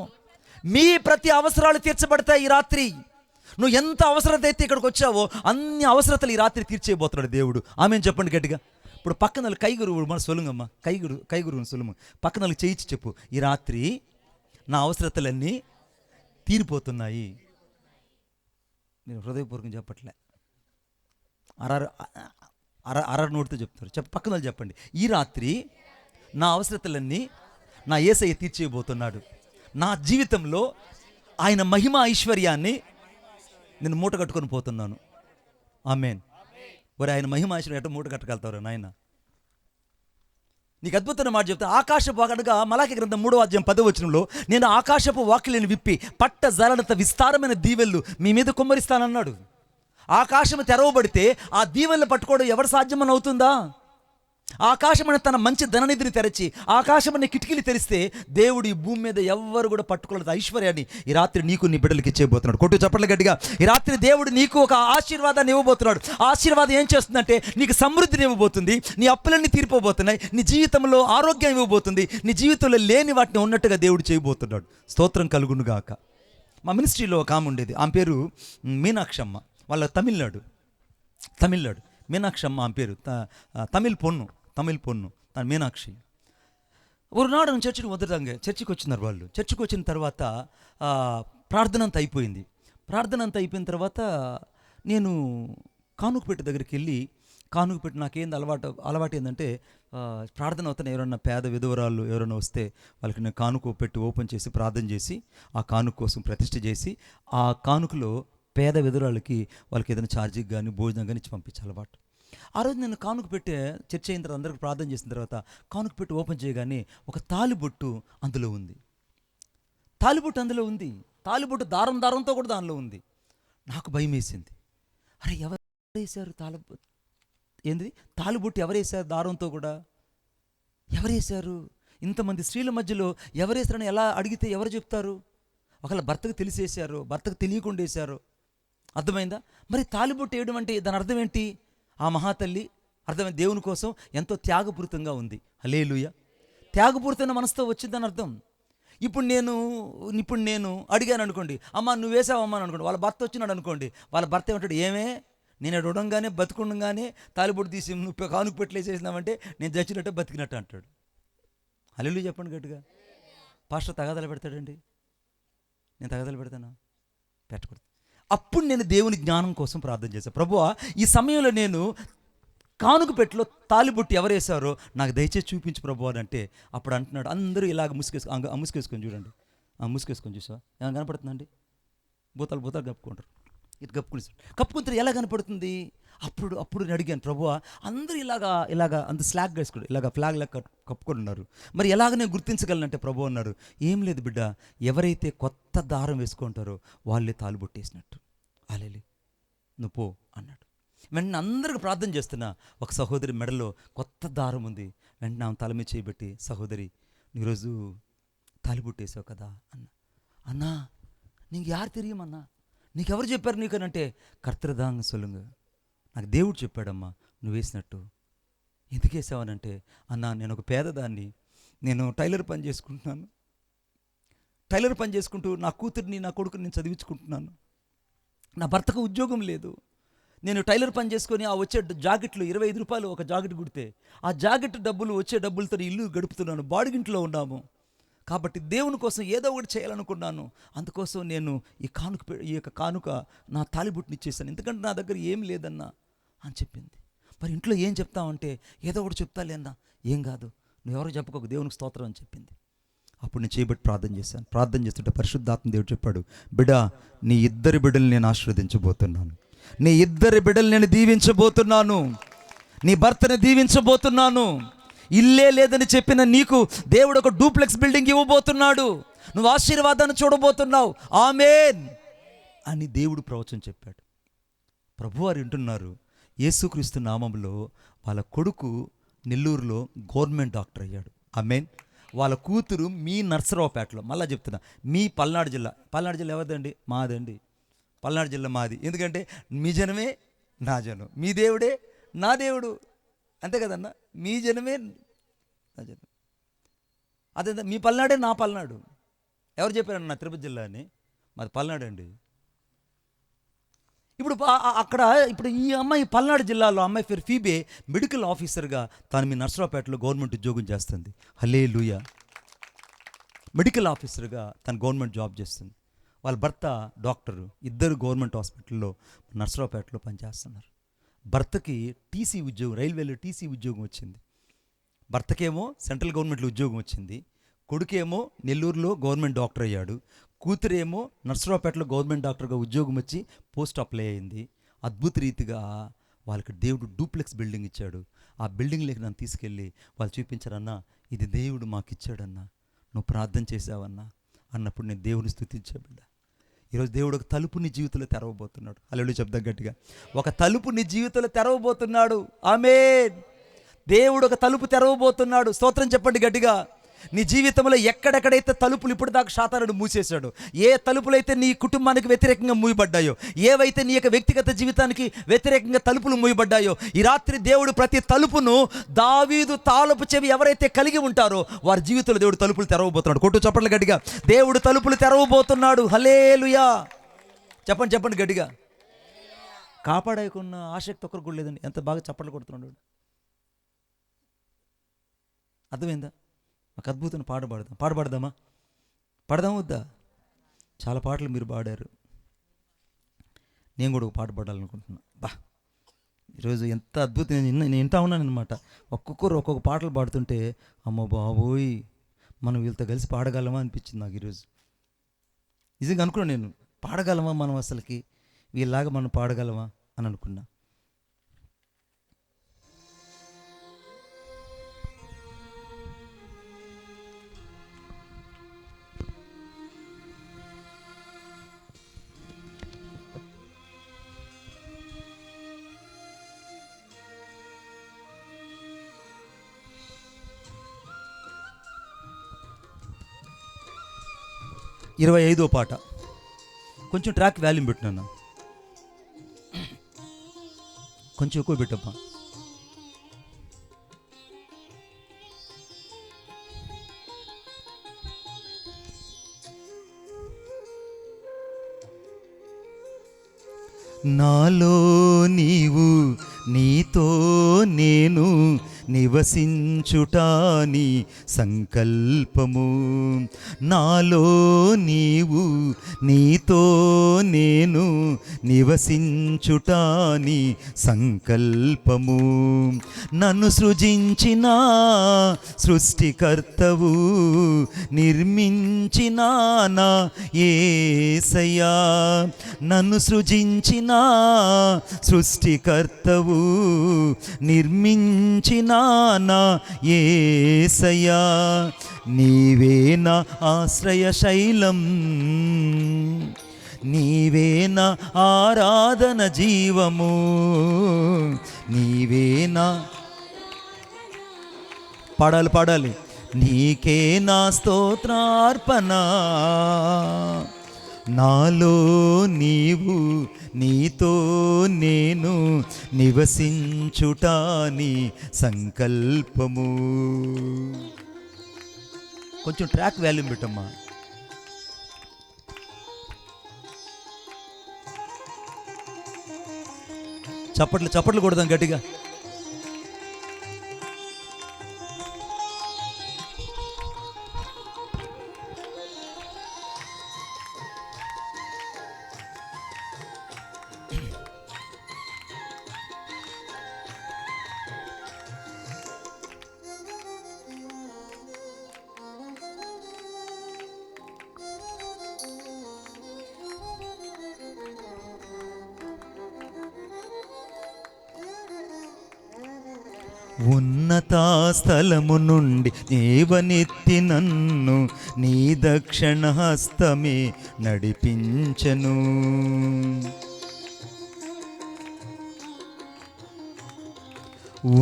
మీ ప్రతి అవసరాలు తీర్చబడతాయి. ఈ రాత్రి నువ్వు ఎంత అవసరత అయితే ఇక్కడికి వచ్చావో అన్ని అవసరతలు ఈ రాత్రి తీర్చేయబోతున్నాడు దేవుడు. ఆమెను చెప్పండి గట్టిగా. ఇప్పుడు పక్కన కైగురు మన సొలుంగమ్మ, కైగురు సొలుము పక్కన చేయించి చెప్పు, ఈ రాత్రి నా అవసరతలన్నీ తీరిపోతున్నాయి. నేను హృదయపూర్వకం చెప్పట్లే, అర నోటితో చెప్తారు. పక్కన చెప్పండి, ఈ రాత్రి నా అవసరతలన్నీ నా యేసయ్య తీర్చేయబోతున్నాడు. నా జీవితంలో ఆయన మహిమ ఐశ్వర్యాన్ని నేను మూట కట్టుకొని పోతున్నాను. ఆమేన్. మరి ఆయన మహిమ ఐశ్వర్యం ఎట్ట మూట కట్టగలుగుతారు నాయన? నీకు అద్భుతమైన మాట చెప్తా. ఆకాశపు వాకడగా మలాకి గ్రంథం 3:10 నేను ఆకాశపు వాకిలిని విప్పి పట్ట జలనంత విస్తారమైన దీవెళ్ళు మీ మీద కుమ్మరిస్తానన్నాడు. ఆకాశము తెరవబడితే ఆ దీవెళ్ళు పట్టుకోవడం ఎవరు సాధ్యమని అవుతుందా? ఆకాశమని తన మంచి ధననిధిని తెరచి ఆకాశమని కిటికీలు తెరిస్తే దేవుడు ఈ భూమి మీద ఎవ్వరు కూడా పట్టుకోలేదు ఐశ్వర్యాన్ని ఈ రాత్రి నీకు నీ బిడ్డలకి ఇచ్చేయబోతున్నాడు. కొట్టు చప్పట్లు గట్టిగా. ఈ రాత్రి దేవుడు నీకు ఒక ఆశీర్వాదాన్ని ఇవ్వబోతున్నాడు. ఆశీర్వాదం ఏం చేస్తుందంటే నీకు సమృద్ధిని ఇవ్వబోతుంది, నీ అప్పులన్నీ తీరిపోబోతున్నాయి, నీ జీవితంలో ఆరోగ్యం ఇవ్వబోతుంది, నీ జీవితంలో లేని వాటిని ఉన్నట్టుగా దేవుడు చేయబోతున్నాడు. స్తోత్రం కలుగును గాక. మా మినిస్ట్రీలో ఒక ఆమె ఉండేది, ఆమె పేరు మీనాక్షమ్మ. వాళ్ళ తమిళనాడు మీనాక్షమ్మ ఆమె పేరు. తమిళ్ పొన్ను తన మీనాక్షి. ఒకనాడు చర్చికి వచ్చినారు వాళ్ళు. చర్చికి వచ్చిన తర్వాత ప్రార్థన అంతా అయిపోయింది. అయిపోయిన తర్వాత నేను కానుకపేట దగ్గరికి వెళ్ళి, కానుకపేట నాకేంది అలవాటు ఏంటంటే ప్రార్థన అవుతాను, ఎవరన్నా పేద విధవరాళ్ళు ఎవరైనా వస్తే వాళ్ళకి నేను కానుక పెట్టి ఓపెన్ చేసి ప్రార్థన చేసి ఆ కానుక కోసం ప్రతిష్ఠ చేసి ఆ కానుకలో పేద విధవరాళ్ళకి వాళ్ళకి ఏదైనా ఛార్జీకి కానీ భోజనం కానీ ఇచ్చి పంపించే అలవాటు. ఆ రోజు నేను కానుక పెట్టే చర్చ అయిన తర్వాత అందరికి ప్రార్థన చేసిన తర్వాత కానుక పెట్టి ఓపెన్ చేయగానే ఒక తాలిబొట్టు అందులో ఉంది. తాలిబొట్టు దారంతో కూడా దానిలో ఉంది. నాకు భయం వేసింది. అరే ఎవరు వేశారు తాలిబొట్టు ఎవరు వేశారు? దారంతో కూడా ఎవరు వేశారు? ఇంతమంది స్త్రీల మధ్యలో ఎవరు వేశారని ఎలా అడిగితే ఎవరు చెప్తారు? ఒకవేళ భర్తకు తెలిసేశారు, భర్తకు తెలియకుండా వేశారు. అర్థమైందా? మరి తాలిబొట్టు వేయడం అంటే దాని అర్థం ఏంటి? ఆ మహాతల్లి అర్థమైంది, దేవుని కోసం ఎంతో త్యాగపూరితంగా ఉంది. హల్లెలూయా. త్యాగపూరితమైన మనసుతో వచ్చిందని అర్థం. ఇప్పుడు నేను అడిగాను అనుకోండి, అమ్మ నువ్వు వేసావమ్మా అని అనుకోండి. వాళ్ళ భర్త వచ్చినాడు అనుకోండి, వాళ్ళ భర్త ఏమంటాడు, ఏమే నేను ఉడంగానే బతుకుండగానే తాలిబొట్టు తీసి నువ్వు కానుక పెట్టలేసేసినావంటే నేను చచ్చినట్టు బతికినట్టు అంటాడు. హల్లెలూయా చెప్పండి గట్టిగా. పాస్టర్ తగాదాలు పెడతాడండి, నేను తగాదాలు పెడతానా? పెట్టకూడదు. అప్పుడు నేను దేవుని జ్ఞానం కోసం ప్రార్థన చేశాను. ప్రభువా ఈ సమయంలో నేను కానుక పెట్టిలో తాలిబొట్టు ఎవరు వేశారో నాకు దయచేసి చూపించు ప్రభువా అని అంటే, అప్పుడు అంటున్నాడు అందరూ ఇలాగ ముసుకేసుకొని చూడండి, ముసుకేసుకొని చూసా ఏమైనా కనపడుతుందండి? భూతాలు కప్పుకుంటారు, ఇటు కప్పుకుంటారు. ఎలా కనపడుతుంది? అప్పుడు నేను అడిగాను, ప్రభువా అందరూ ఇలాగా అంత స్లాగ్ వేసుకుంటారు, ఇలాగ ఫ్లాగ్ లాగా కప్పుకొని ఉన్నారు, మరి ఎలాగ నేను గుర్తించగలనంటే ప్రభు అన్నారు, ఏం లేదు బిడ్డ, ఎవరైతే కొత్త దారం వేసుకుంటారో వాళ్ళే తాలుబొట్టేసినట్టు. అలేలి నువ్వు పో అన్నాడు. వెంటనే అందరికి ప్రార్థన చేస్తున్నా. ఒక సహోదరి మెడలో కొత్త దారం ఉంది. వెంటనే ఆమె తల మీద చేయబెట్టి, సహోదరి ఈరోజు తాలిబొట్టేసావు కదా అన్నా నీకు యారు తెలియమన్నా, నీకెవరు చెప్పారు నీకనంటే, కర్తృదాంగ సొలుంగ నాకు దేవుడు చెప్పాడమ్మా నువ్వు వేసినట్టు. ఎందుకు వేసావనంటే, అన్నా నేను ఒక పేదదాన్ని, నేను టైలర్ పని చేసుకుంటూ నా కూతుర్ని నా కొడుకుని నేను చదివించుకుంటున్నాను, నా భర్తకు ఉద్యోగం లేదు, నేను టైలర్ పని చేసుకొని ఆ వచ్చే జాకెట్లు 25 రూపాయలు ఒక జాకెట్ కుడితే ఆ జాకెట్ వచ్చే డబ్బులతో ఇల్లు గడుపుతున్నాను, బాడిగింట్లో ఉన్నాము. కాబట్టి దేవుని కోసం ఏదో ఒకటి చేయాలనుకున్నాను, అందుకోసం నేను ఈ యొక్క కానుక నా తాలిబొట్టుని ఇచ్చేసాను, ఎందుకంటే నా దగ్గర ఏం లేదన్నా అని చెప్పింది. మరి ఇంట్లో ఏం చెప్తామంటే, ఏదో ఒకటి చెప్తాలే అన్నా, ఏం కాదు నువ్వు ఎవరో చెప్పుకోక దేవునికి స్తోత్రం అని చెప్పింది. అప్పుడు నేను చేయబట్టి ప్రార్థన చేశాను. ప్రార్థన చేస్తుంటే పరిశుద్ధాత్మ దేవుడు చెప్పాడు, బిడ్డ నీ 2 బిడ్డలు నేను ఆశీర్వదించబోతున్నాను, నీ 2 బిడ్డలు నేను దీవించబోతున్నాను, నీ భర్తని దీవించబోతున్నాను, ఇల్లే లేదని చెప్పిన నీకు దేవుడు ఒక డూప్లెక్స్ బిల్డింగ్ ఇవ్వబోతున్నాడు. నువ్వు ఆశీర్వాదాన్ని చూడబోతున్నావు. ఆమేన్ అని దేవుడు ప్రవచనం చెప్పాడు. ప్రభువారు వింటున్నారు. యేసుక్రీస్తు నామంలో వాళ్ళ కొడుకు నెల్లూరులో గవర్నమెంట్ డాక్టర్ అయ్యాడు. ఆమేన్. వాళ్ళ కూతురు మీ నర్సరావుపేటలో, మళ్ళీ చెప్తున్నా, మీ పల్నాడు జిల్లా ఎవరిదండి? మాదండి. పల్నాడు జిల్లా మాది. ఎందుకంటే మీ జనమే నా జనం, మీ దేవుడే నా దేవుడు, అంతే కదన్నా. మీ జనమే నా జనం. అదే మీ పల్నాడే నా పల్నాడు. ఎవరు చెప్పారన్న నా తిరుపతి జిల్లా అని? మాది పల్నాడు అండి. ఇప్పుడు అక్కడ ఇప్పుడు ఈ అమ్మాయి పల్నాడు జిల్లాలో, అమ్మాయి పేరు ఫీబే, మెడికల్ ఆఫీసర్గా తాను మీ నర్సరావుపేటలో గవర్నమెంట్ ఉద్యోగం చేస్తుంది. హల్లెలూయా. మెడికల్ ఆఫీసర్గా తను గవర్నమెంట్ జాబ్ చేస్తుంది. వాళ్ళ భర్త డాక్టరు. ఇద్దరు గవర్నమెంట్ హాస్పిటల్లో నర్సరావుపేటలో పనిచేస్తున్నారు. భర్తకి టీసీ ఉద్యోగం, రైల్వేలో టీసీ ఉద్యోగం వచ్చింది. భర్తకేమో సెంట్రల్ గవర్నమెంట్లో ఉద్యోగం వచ్చింది. కొడుకేమో నెల్లూరులో గవర్నమెంట్ డాక్టర్ అయ్యాడు. కూతురేమో నర్సరావుపేటలో గవర్నమెంట్ డాక్టర్గా ఉద్యోగం వచ్చి పోస్ట్ అప్లై అయింది. అద్భుత రీతిగా వాళ్ళకి దేవుడు డూప్లెక్స్ బిల్డింగ్ ఇచ్చాడు. ఆ బిల్డింగ్లోకి నన్ను తీసుకెళ్ళి వాళ్ళు చూపించారన్నా, ఇది దేవుడు మాకు ఇచ్చాడన్నా, నువ్వు ప్రార్థన చేసావన్నా అన్నప్పుడు నేను దేవుని స్తుతించా బిడ్డ. ఈరోజు దేవుడు ఒక తలుపు నీ జీవితంలో తెరవబోతున్నాడు. హల్లెలూయా చెప్దాం గట్టిగా. ఒక తలుపు నీ జీవితంలో తెరవబోతున్నాడు. ఆమేన్. దేవుడు ఒక తలుపు తెరవబోతున్నాడు. స్తోత్రం చెప్పండి గట్టిగా. నీ జీవితంలో ఎక్కడెక్కడైతే తలుపులు ఇప్పుడు దాకా సాతానుడు మూసేశాడు, ఏ తలుపులైతే నీ కుటుంబానికి వ్యతిరేకంగా మూయబడ్డాయో, ఏవైతే నీ యొక్క వ్యక్తిగత జీవితానికి వ్యతిరేకంగా తలుపులు మూయబడ్డాయో, ఈ రాత్రి దేవుడు ప్రతి తలుపును, దావీదు తాళపు చెవి ఎవరైతే కలిగి ఉంటారో వారి జీవితంలో దేవుడు తలుపులు తెరవబోతున్నాడు. కొట్టు చప్పట్లు గట్టిగా. దేవుడు తలుపులు తెరవబోతున్నాడు. హల్లెలూయా. చెప్పండి చెప్పండి గట్టిగా. కాపాడకున్న ఆసక్తి ఒక్కరు కూడా లేదండి. ఎంత బాగా చప్పట్లు కొడుతున్నాడు. అర్థమైందా? ఒక అద్భుతమైన పాట పాడదామా? పాడదామా వద్దా? చాలా పాటలు మీరు పాడారు. నేను కూడా ఒక పాట పాడాలనుకుంటున్నా. ఈరోజు ఎంత అద్భుతం. నేను వింటా ఉన్నాను అనమాట. ఒక్కొక్కరు ఒక్కొక్క పాటలు పాడుతుంటే అమ్మో బాబోయ్, మనం వీళ్ళతో కలిసి పాడగలమా అనిపించింది నాకు ఈరోజు. నిజంగా అనుకున్నాను నేను, పాడగలమా మనం, అసలుకి వీళ్ళలాగా మనం పాడగలమా అని అనుకున్నా. ఇరవై 25వ పాట. కొంచెం ట్రాక్ వాల్యూమ్ పెట్టినా, కొంచెం ఎక్కువ పెట్టమ్మా. నాలో నీవు, నీతో నేను నివసించుటాని సంకల్పము. నాలో నీవు, నీతో నేను నివసించుటాని సంకల్పము. నన్ను సృజించిన సృష్టికర్తవు, నిర్మించిన నా యేసయ్యా. నన్ను సృజించిన సృష్టికర్తవు, నిర్మించిన నా యేసయ్యా. నీవే నా ఆశ్రయ శైలం, నీవే నా ఆరాధన జీవము, నీవే నా పాడాలి నీకే నా స్తోత్రార్పణ. నాలో నీవు, నీతో నేను నివసించుటాని సంకల్పము. కొంచెం ట్రాక్ వాల్యూమ్ పెట్టమ్మా. చప్పట్లు కొడదాం గట్టిగా. ఉన్నత స్థలము నుండి లేవనెత్తి నన్ను నీ దక్షిణ హస్తమే నడిపించెను.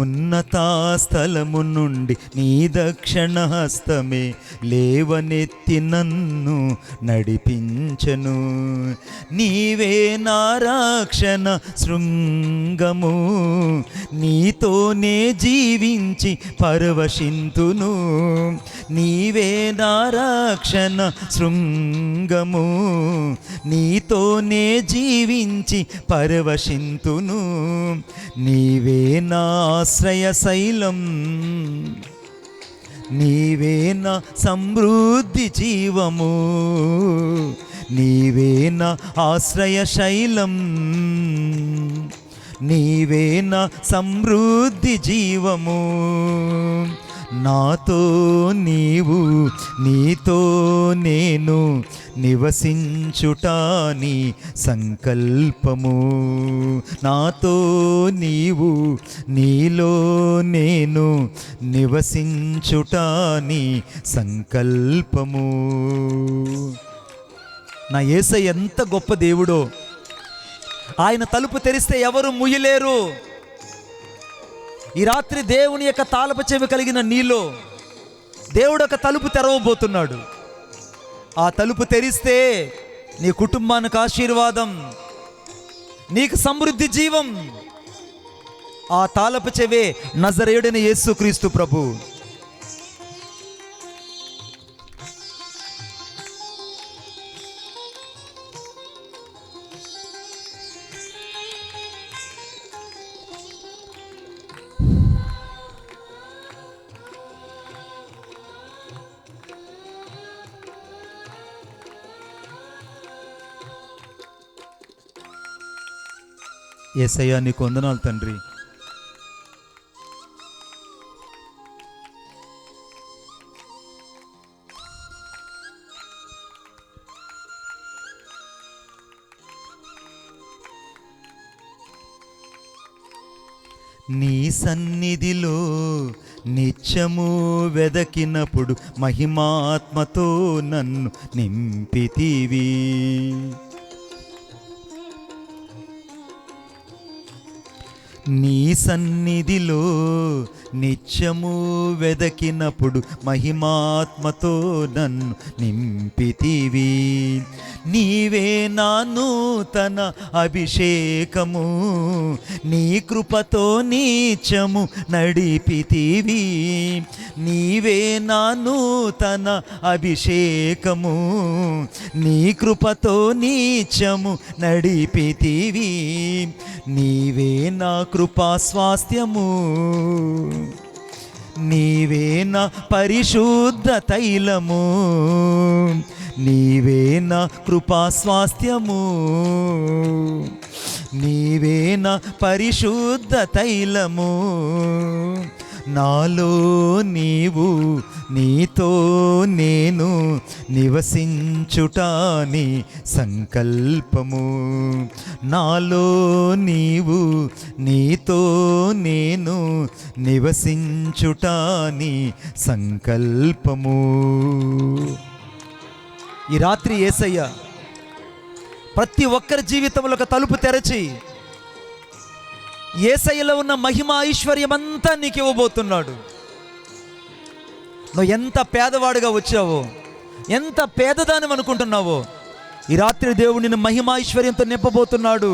ఉన్నత స్థలము నుండి నీ దక్షిణ హస్తమే లేవనెత్తి నన్ను నడిపించెను. నీవే నా రక్షణ శృంగము, నీతోనే జీవించి పరవశింతును. నీవే నా రక్షణ శృంగము, నీతోనే జీవించి పరవశింతును. నీవే నా ఆశ్రయ శైలం, నీవే నా సమృద్ధి జీవము. నీవే నా ఆశ్రయ శైలం, నీవే నా సమృద్ధి జీవము. నాతో నీవు నీతో నేను నివసించుట నీ సంకల్పము. నాతో నీవు నీలో నేను నివసించుట నీ సంకల్పము. నా యేసయ్య ఎంత గొప్ప దేవుడో! ఆయన తలుపు తెరిస్తే ఎవరు ముయ్యలేరు. ఈ రాత్రి దేవుని యొక్క తాళపు చెవి కలిగిన నీలో దేవుడు ఒక తలుపు తెరవబోతున్నాడు. ఆ తలుపు తెరిస్తే నీ కుటుంబానికి ఆశీర్వాదం, నీకు సమృద్ధి జీవం. ఆ తాళపు చెవే నజరేయుడైన యేసుక్రీస్తు ప్రభు. యేసయ్యా నీకు వందనాలు తండ్రి. నీ సన్నిధిలో నిత్యము వెదకినప్పుడు మహిమాత్మతో నన్ను నింపితివి. నీ సన్నిధిలో నిత్యము వెదకినప్పుడు మహిమాత్మతో నన్ను నింపితివి. నీవే నా నూతన అభిషేకము, నీ కృపతో నిత్యము నడిపితివి. నీవే నా నూతన అభిషేకము, నీ కృపతో నిత్యము నడిపితివి. నీవే నా కృపా స్వాస్థ్యము, నీవే నా పరిశుద్ధ తైలము. నీవే నా కృపా స్వాస్థ్యము, నీవే నా పరిశుద్ధ తైలము. నాలో నీవు నీతో నేను నివసించుట నీ సంకల్పము. నాలో నీవు నీతో నేను నివసించుట నీ సంకల్పము. ఈ రాత్రి యేసయ్య ప్రతి ఒక్కరి జీవితంలో ఒక తలుపు తెరచి యేసయ్యలో ఉన్న మహిమ ఐశ్వర్యమంతా నీకు ఇవ్వబోతున్నాడు. నువ్వు ఎంత పేదవాడుగా వచ్చావో, ఎంత పేదదాని అనుకుంటున్నావో, ఈ రాత్రి దేవుడు నిన్ను మహిమ ఐశ్వర్యంతో నింపబోతున్నాడు.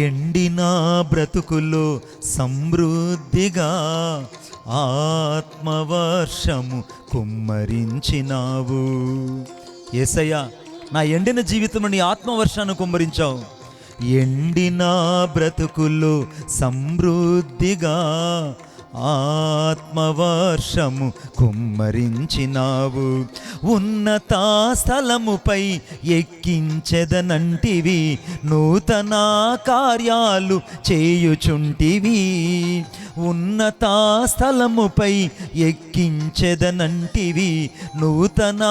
ఎండిన బ్రతుకులో సమృద్ధిగా ఆత్మవర్షము కుమ్మరించినావు. యేసయ్య, నా ఎండిన జీవితంలో నీ ఆత్మవర్షాన్ని కుమ్మరించావు. ఎండిన బ్రతుకులు సమృద్ధిగా ఆత్మవర్షము కుమ్మరించినావు. ఉన్నత స్థలముపై ఎక్కించెదనంటివి, నూతన కార్యాలు చేయుచుంటివి. ఉన్నత స్థలముపై ఎక్కించెదనంటివి, నూతన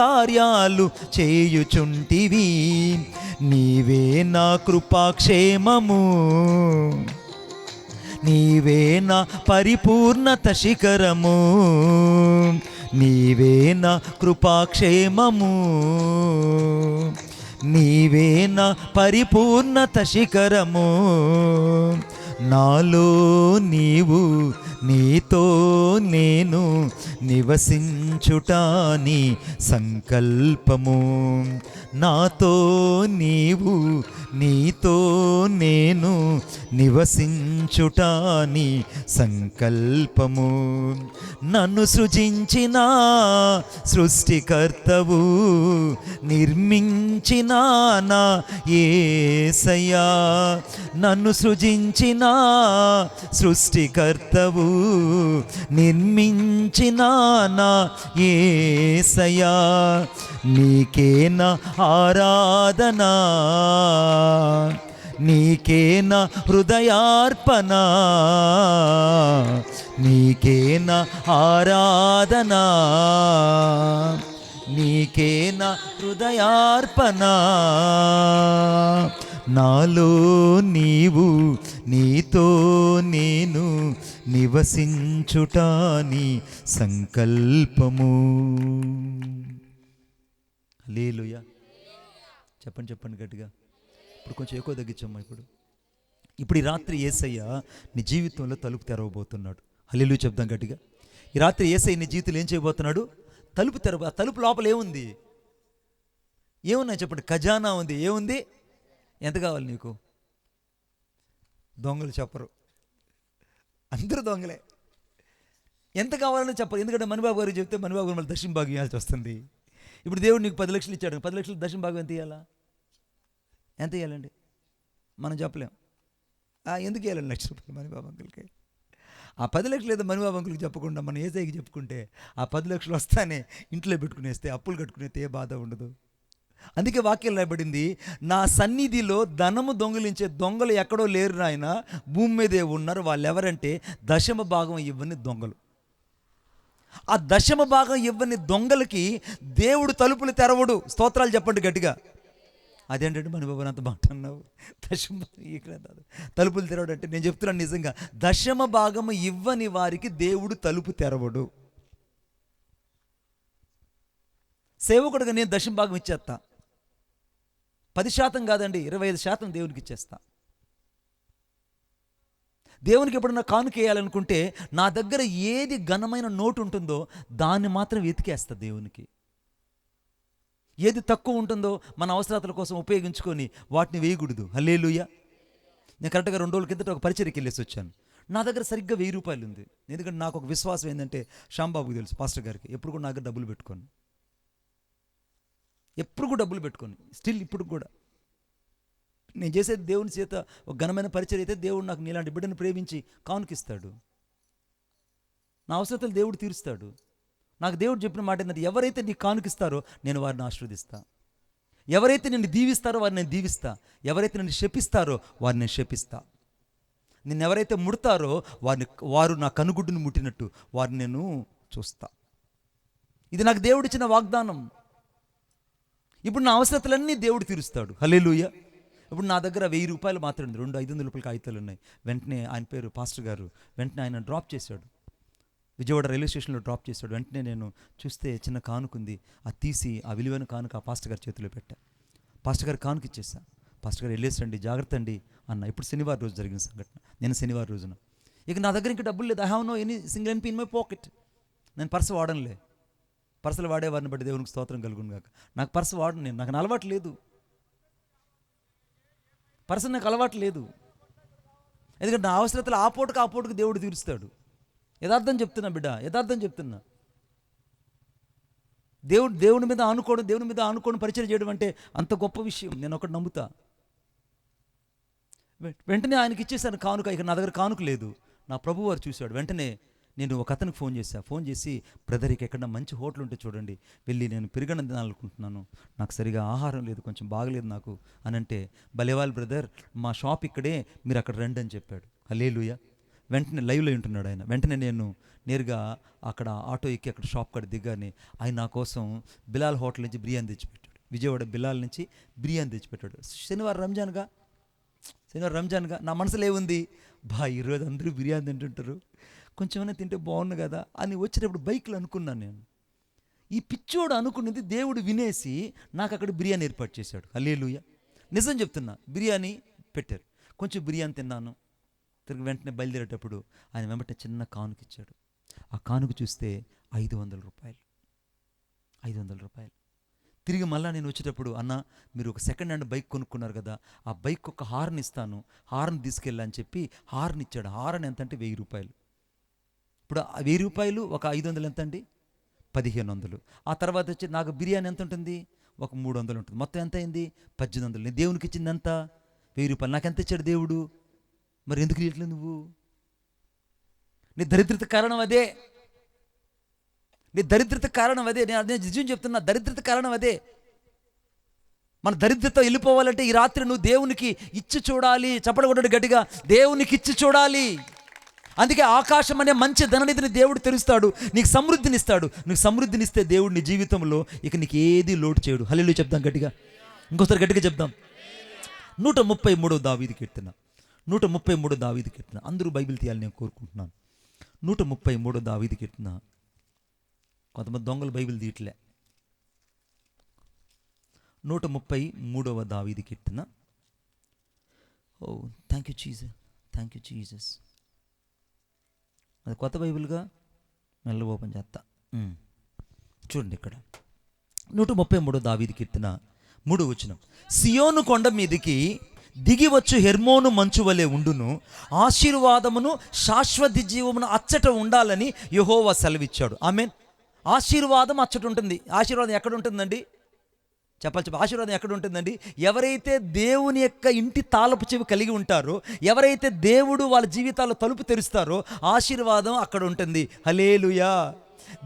కార్యాలు చేయుచుంటివి. నీవే నా కృపాక్షేమము, నీవే నా పరిపూర్ణత శిఖరము, నీవే నా కృపాక్షేమము, నీవే నా పరిపూర్ణత శిఖరము. నాలో నీవు, నీతో నేను నివసించుట నీ సంకల్పము. నాతో నీవు, నీతో నేను నివసించుట నీ సంకల్పము. నన్ను సృజించిన సృష్టికర్తవు, నిర్మించిన నా యేసయ్యా. నన్ను సృజించిన సృష్టికర్తవు, నిర్మించిన నా యేసయ్యా. నీకే నా ఆరాధన, నీకే నా హృదయార్పణ, నీకే నా ఆరాధన, నీకే నా హృదయార్పణ. నాలో నీవు, నీతో నేను నివసించుట నీ సంకల్పము. హల్లెలూయా. చెప్పండి చెప్పండి గట్టిగా. ఇప్పుడు కొంచెం ఎక్కువ తగ్గించమ్మా. ఇప్పుడు ఈ రాత్రి యేసయ్య నీ జీవితంలో తలుపు తెరవబోతున్నాడు. హల్లెలూయా చెప్దాం గట్టిగా. ఈ రాత్రి యేసయ్య నీ జీవితంలో ఏం చేయబోతున్నాడు? తలుపు తెరవ. ఆ తలుపు లోపల ఏముంది? ఏమున్నాయి చెప్పండి? ఖజానా ఉంది. ఏముంది? ఎంత కావాలి నీకు? దొంగలు చెప్పరు, అందరూ దొంగలే. ఎంత కావాలని చెప్పరు. ఎందుకంటే మణిబాబు గారికి చెప్తే మణిబాబు గారు మళ్ళీ దశమ భాగం ఇవ్వాల్సి వస్తుంది. ఇప్పుడు దేవుడు నీకు 10 లక్షలు ఇచ్చాడు. 10 లక్షలు దశమ భాగం ఎంత ఇవ్వాలా? ఎంత ఇవ్వాలండి? మనం చెప్పలేం. ఎందుకు ఇవ్వాలండి ₹1,00,000 మణిబాబు అంకుల్కి? ఆ 10 లక్షలు ఏదో మణిబాబు అంకుల్కి చెప్పకుండా మనం ఏసైకి చెప్పుకుంటే ఆ 10 లక్షలు వస్తానే ఇంట్లో పెట్టుకునేస్తే, అప్పులు కట్టుకునేస్తే ఏ బాధ ఉండదు. అందుకే వాక్యం రాయబడింది, నా సన్నిధిలో ధనము దొంగిలించే దొంగలు ఎక్కడో లేరు నాయన, భూమి మీదే ఉన్నారు. వాళ్ళు ఎవరంటే దశమ భాగం ఇవ్వని దొంగలు. ఆ దశమ భాగం ఇవ్వని దొంగలకి దేవుడు తలుపులు తెరవడు. స్తోత్రాలు చెప్పండి గట్టిగా. అదేంటంటే మణిబాబు అంత మాట అన్నావు, దశమ తలుపులు తెరవడు అంటే నేను చెప్తున్నాను నిజంగా, దశమ భాగము ఇవ్వని వారికి దేవుడు తలుపు తెరవడు. సేవకుడుగా నేను దశమ భాగం ఇచ్చేస్తా. 10% కాదండి, 25% దేవునికి ఇచ్చేస్తా. దేవునికి ఎప్పుడన్నా కానుక వేయాలనుకుంటే నా దగ్గర ఏది ఘనమైన నోటు ఉంటుందో దాన్ని మాత్రం వెతికేస్తా దేవునికి. ఏది తక్కువ ఉంటుందో మన అవసరాల కోసం ఉపయోగించుకొని వాటిని వేయకూడదు. హల్లెలూయా. నేను కరెక్ట్గా 2 రోజుల కిందట ఒక పరిచర్యకి వెళ్ళేసి వచ్చాను. నా దగ్గర సరిగ్గా ₹1000 ఉంది. ఎందుకంటే నాకు ఒక విశ్వాసం ఏంటంటే, శ్యాంబాబుకి తెలుసు, పాస్టర్ గారికి, ఎప్పుడు కూడా నా దగ్గర డబ్బులు పెట్టుకోను, ఎప్పుడు కూడా డబ్బులు పెట్టుకొని, స్టిల్ ఇప్పుడు కూడా నేను చేసేది దేవుని చేత ఒక ఘనమైన పరిచయం అయితే దేవుడు నాకు నీలాంటి బిడ్డను ప్రేమించి కానుకిస్తాడు. నా అవసరతలు దేవుడు తీరుస్తాడు. నాకు దేవుడు చెప్పిన మాట ఏంటంటే, ఎవరైతే నీకు కానుకిస్తారో నేను వారిని ఆశీర్వదిస్తా, ఎవరైతే నిన్ను దీవిస్తారో వారిని నేను దీవిస్తా, ఎవరైతే నిన్ను శపిస్తారో వారిని నేను శపిస్తా, నిన్ను ఎవరైతే ముడతారో వారు నా కనుగుడ్డును ముట్టినట్టు వారిని నేను చూస్తా. ఇది నాకు దేవుడిచ్చిన వాగ్దానం. ఇప్పుడు నా అవసరతలన్నీ దేవుడు తీరుస్తాడు. హల్లెలూయా. ఇప్పుడు నా దగ్గర ₹1000 మాత్రమే ఉంది. 2 500 కాగితాలు ఉన్నాయి. వెంటనే ఆయన పేరు పాస్టర్ గారు, వెంటనే ఆయన డ్రాప్ చేశాడు, విజయవాడ రైల్వే స్టేషన్లో డ్రాప్ చేశాడు. వెంటనే నేను చూస్తే చిన్న కానుకుంది, అది తీసి ఆ విలువైన కానుక ఆ పాస్టర్ గారి చేతిలో పెట్టా. పాస్టర్ గారు కానుక ఇచ్చేసా. పాస్టర్ గారు వెళ్ళేసండి, జాగ్రత్త అండి అన్న. ఇప్పుడు శనివారం రోజు జరిగిన సంఘటన, నేను శనివారం రోజున ఇక నా దగ్గర ఇంకా డబ్బులు లేదు. I have no any single ఎన్పీ ఇన్ మై పాకెట్. నేను పర్సు వాడనులే. పర్సులు వాడేవారిని బట్టి దేవునికి స్తోత్రం కలుగును గాక. నాకు పర్సు వాడను, నేను, నాకు అలవాటు లేదు. పర్సు నాకు అలవాటు లేదు. ఎందుకంటే నా అవసరతలు ఆ పూటకు దేవుడు తీరుస్తాడు. యథార్థం చెప్తున్నా బిడ్డ, యథార్థం చెప్తున్నా. దేవుడి మీద ఆనుకోవడం పరిచయం చేయడం అంటే అంత గొప్ప విషయం. నేను ఒకటి నమ్ముతా. వెంటనే ఆయనకి ఇచ్చేసాను కానుక. ఇక నా దగ్గర కానుక లేదు. నా ప్రభు వారు చూశాడు. వెంటనే నేను ఒక అతనికి ఫోన్ చేసి బ్రదర్ ఇక ఎక్కడ మంచి హోటల్ ఉంటే చూడండి, వెళ్ళి నేను పెరుగన్నం తినాలనుకుంటున్నాను, నాకు సరిగా ఆహారం లేదు, కొంచెం బాగలేదు నాకు అని అంటే, భలేవాళ్ళు బ్రదర్ మా షాప్ ఇక్కడే, మీరు అక్కడ రండి అని చెప్పాడు. హల్లెలూయా. వెంటనే లైవ్లో ఉంటున్నాడు ఆయన. వెంటనే నేను నేరుగా అక్కడ ఆటో ఎక్కి అక్కడ షాప్ కాడ దిగ్గానే ఆయన నా కోసం బిలాల్ హోటల్ నుంచి బిర్యానీ తెచ్చిపెట్టాడు. విజయవాడ బిలాల్ నుంచి బిర్యానీ తెచ్చిపెట్టాడు. శనివారం రంజాన్గా నా మనసులో ఏముంది, ఈరోజు అందరూ బిర్యానీ తింటుంటారు, కొంచెమైనా తింటే బాగుండు కదా అని వచ్చేటప్పుడు బైక్లో అనుకున్నాను నేను. ఈ పిచ్చోడు అనుకున్నది దేవుడు వినేసి నాకు అక్కడ బిర్యానీ ఏర్పాటు చేశాడు. హల్లెలూయా. నిజం చెప్తున్నా, బిర్యానీ పెట్టారు. కొంచెం బిర్యానీ తిన్నాను. తిరిగి వెంటనే బయలుదేరేటప్పుడు ఆయన వెంబట చిన్న కానుక ఇచ్చాడు. ఆ కానుక చూస్తే 500 రూపాయలు. 500 రూపాయలు. తిరిగి మళ్ళీ నేను వచ్చేటప్పుడు, అన్న మీరు ఒక సెకండ్ హ్యాండ్ బైక్ కొనుక్కున్నారు కదా, ఆ బైక్ ఒక హార్న్ ఇస్తాను, హార్న్ తీసుకెళ్ళని చెప్పి హార్న్ ఇచ్చాడు. హార్న్ ఎంత అంటే 1000 రూపాయలు. ఇప్పుడు 1000 రూపాయలు ఒక 500 ఎంత అండి, 1500. ఆ తర్వాత వచ్చి నాకు బిర్యానీ ఎంత ఉంటుంది, ఒక 300 ఉంటుంది. మొత్తం ఎంత అయింది, 1800. నేను దేవునికి ఇచ్చింది ఎంత, 1000 రూపాయలు. నాకు ఎంత ఇచ్చాడు దేవుడు? మరి ఎందుకు ఇవ్వట్లేదు నువ్వు? నీ దరిద్రత కారణం అదే. నేను నిజం చెప్తున్నా, దరిద్రత కారణం అదే. మన దరిద్రత వెళ్ళిపోవాలంటే ఈ రాత్రి నువ్వు దేవునికి ఇచ్చి చూడాలి. చప్పడగొట్టడు గట్టిగా, దేవునికి ఇచ్చి చూడాలి. అందుకే ఆకాశం అనే మంచి ధననిధిని దేవుడు తెరుస్తాడు, నీకు సమృద్ధినిస్తాడు. నీకు సమృద్ధినిస్తే దేవుడు నీ జీవితంలో ఇక నీకు ఏది లోటు చేయడు. హల్లెలూయా చెప్దాం గట్టిగా, ఇంకోసారి గట్టిగా చెప్దాం. 133 దావీదు కీర్తన. 133 దావీదు కీర్తన. అందరూ బైబిల్ తీయాలని నేను కోరుకుంటున్నాను. 133 దావీదు కీర్తన. కొంతమంది దొంగలు బైబిల్ తీయట్లే. 133 దావీదు కీర్తన. ఓ థ్యాంక్ యూ జీసస్. అది కొత్త బైబిల్గా మెల్ల ఓపెన్ చేస్తా. చూడండి ఇక్కడ 133 దావీదు కీర్తన 3వ వచనం. సియోను కొండ మీదికి దిగివచ్చు హెర్మోను మంచు వలె ఉండును, ఆశీర్వాదమును శాశ్వత జీవమును అచ్చట ఉండాలని యెహోవా సెలవిచ్చాడు. ఆమేన్. ఆశీర్వాదం అచ్చట ఉంటుంది. ఆశీర్వాదం ఎక్కడ ఉంటుందండి? చెప్పాలి. ఆశీర్వాదం ఎక్కడ ఉంటుందండి? ఎవరైతే దేవుని యొక్క ఇంటి తాళపు చెవి కలిగి ఉంటారో, ఎవరైతే దేవుడు వాళ్ళ జీవితాల్లో తలుపు తెరుస్తారో ఆశీర్వాదం అక్కడ ఉంటుంది. హల్లెలూయా.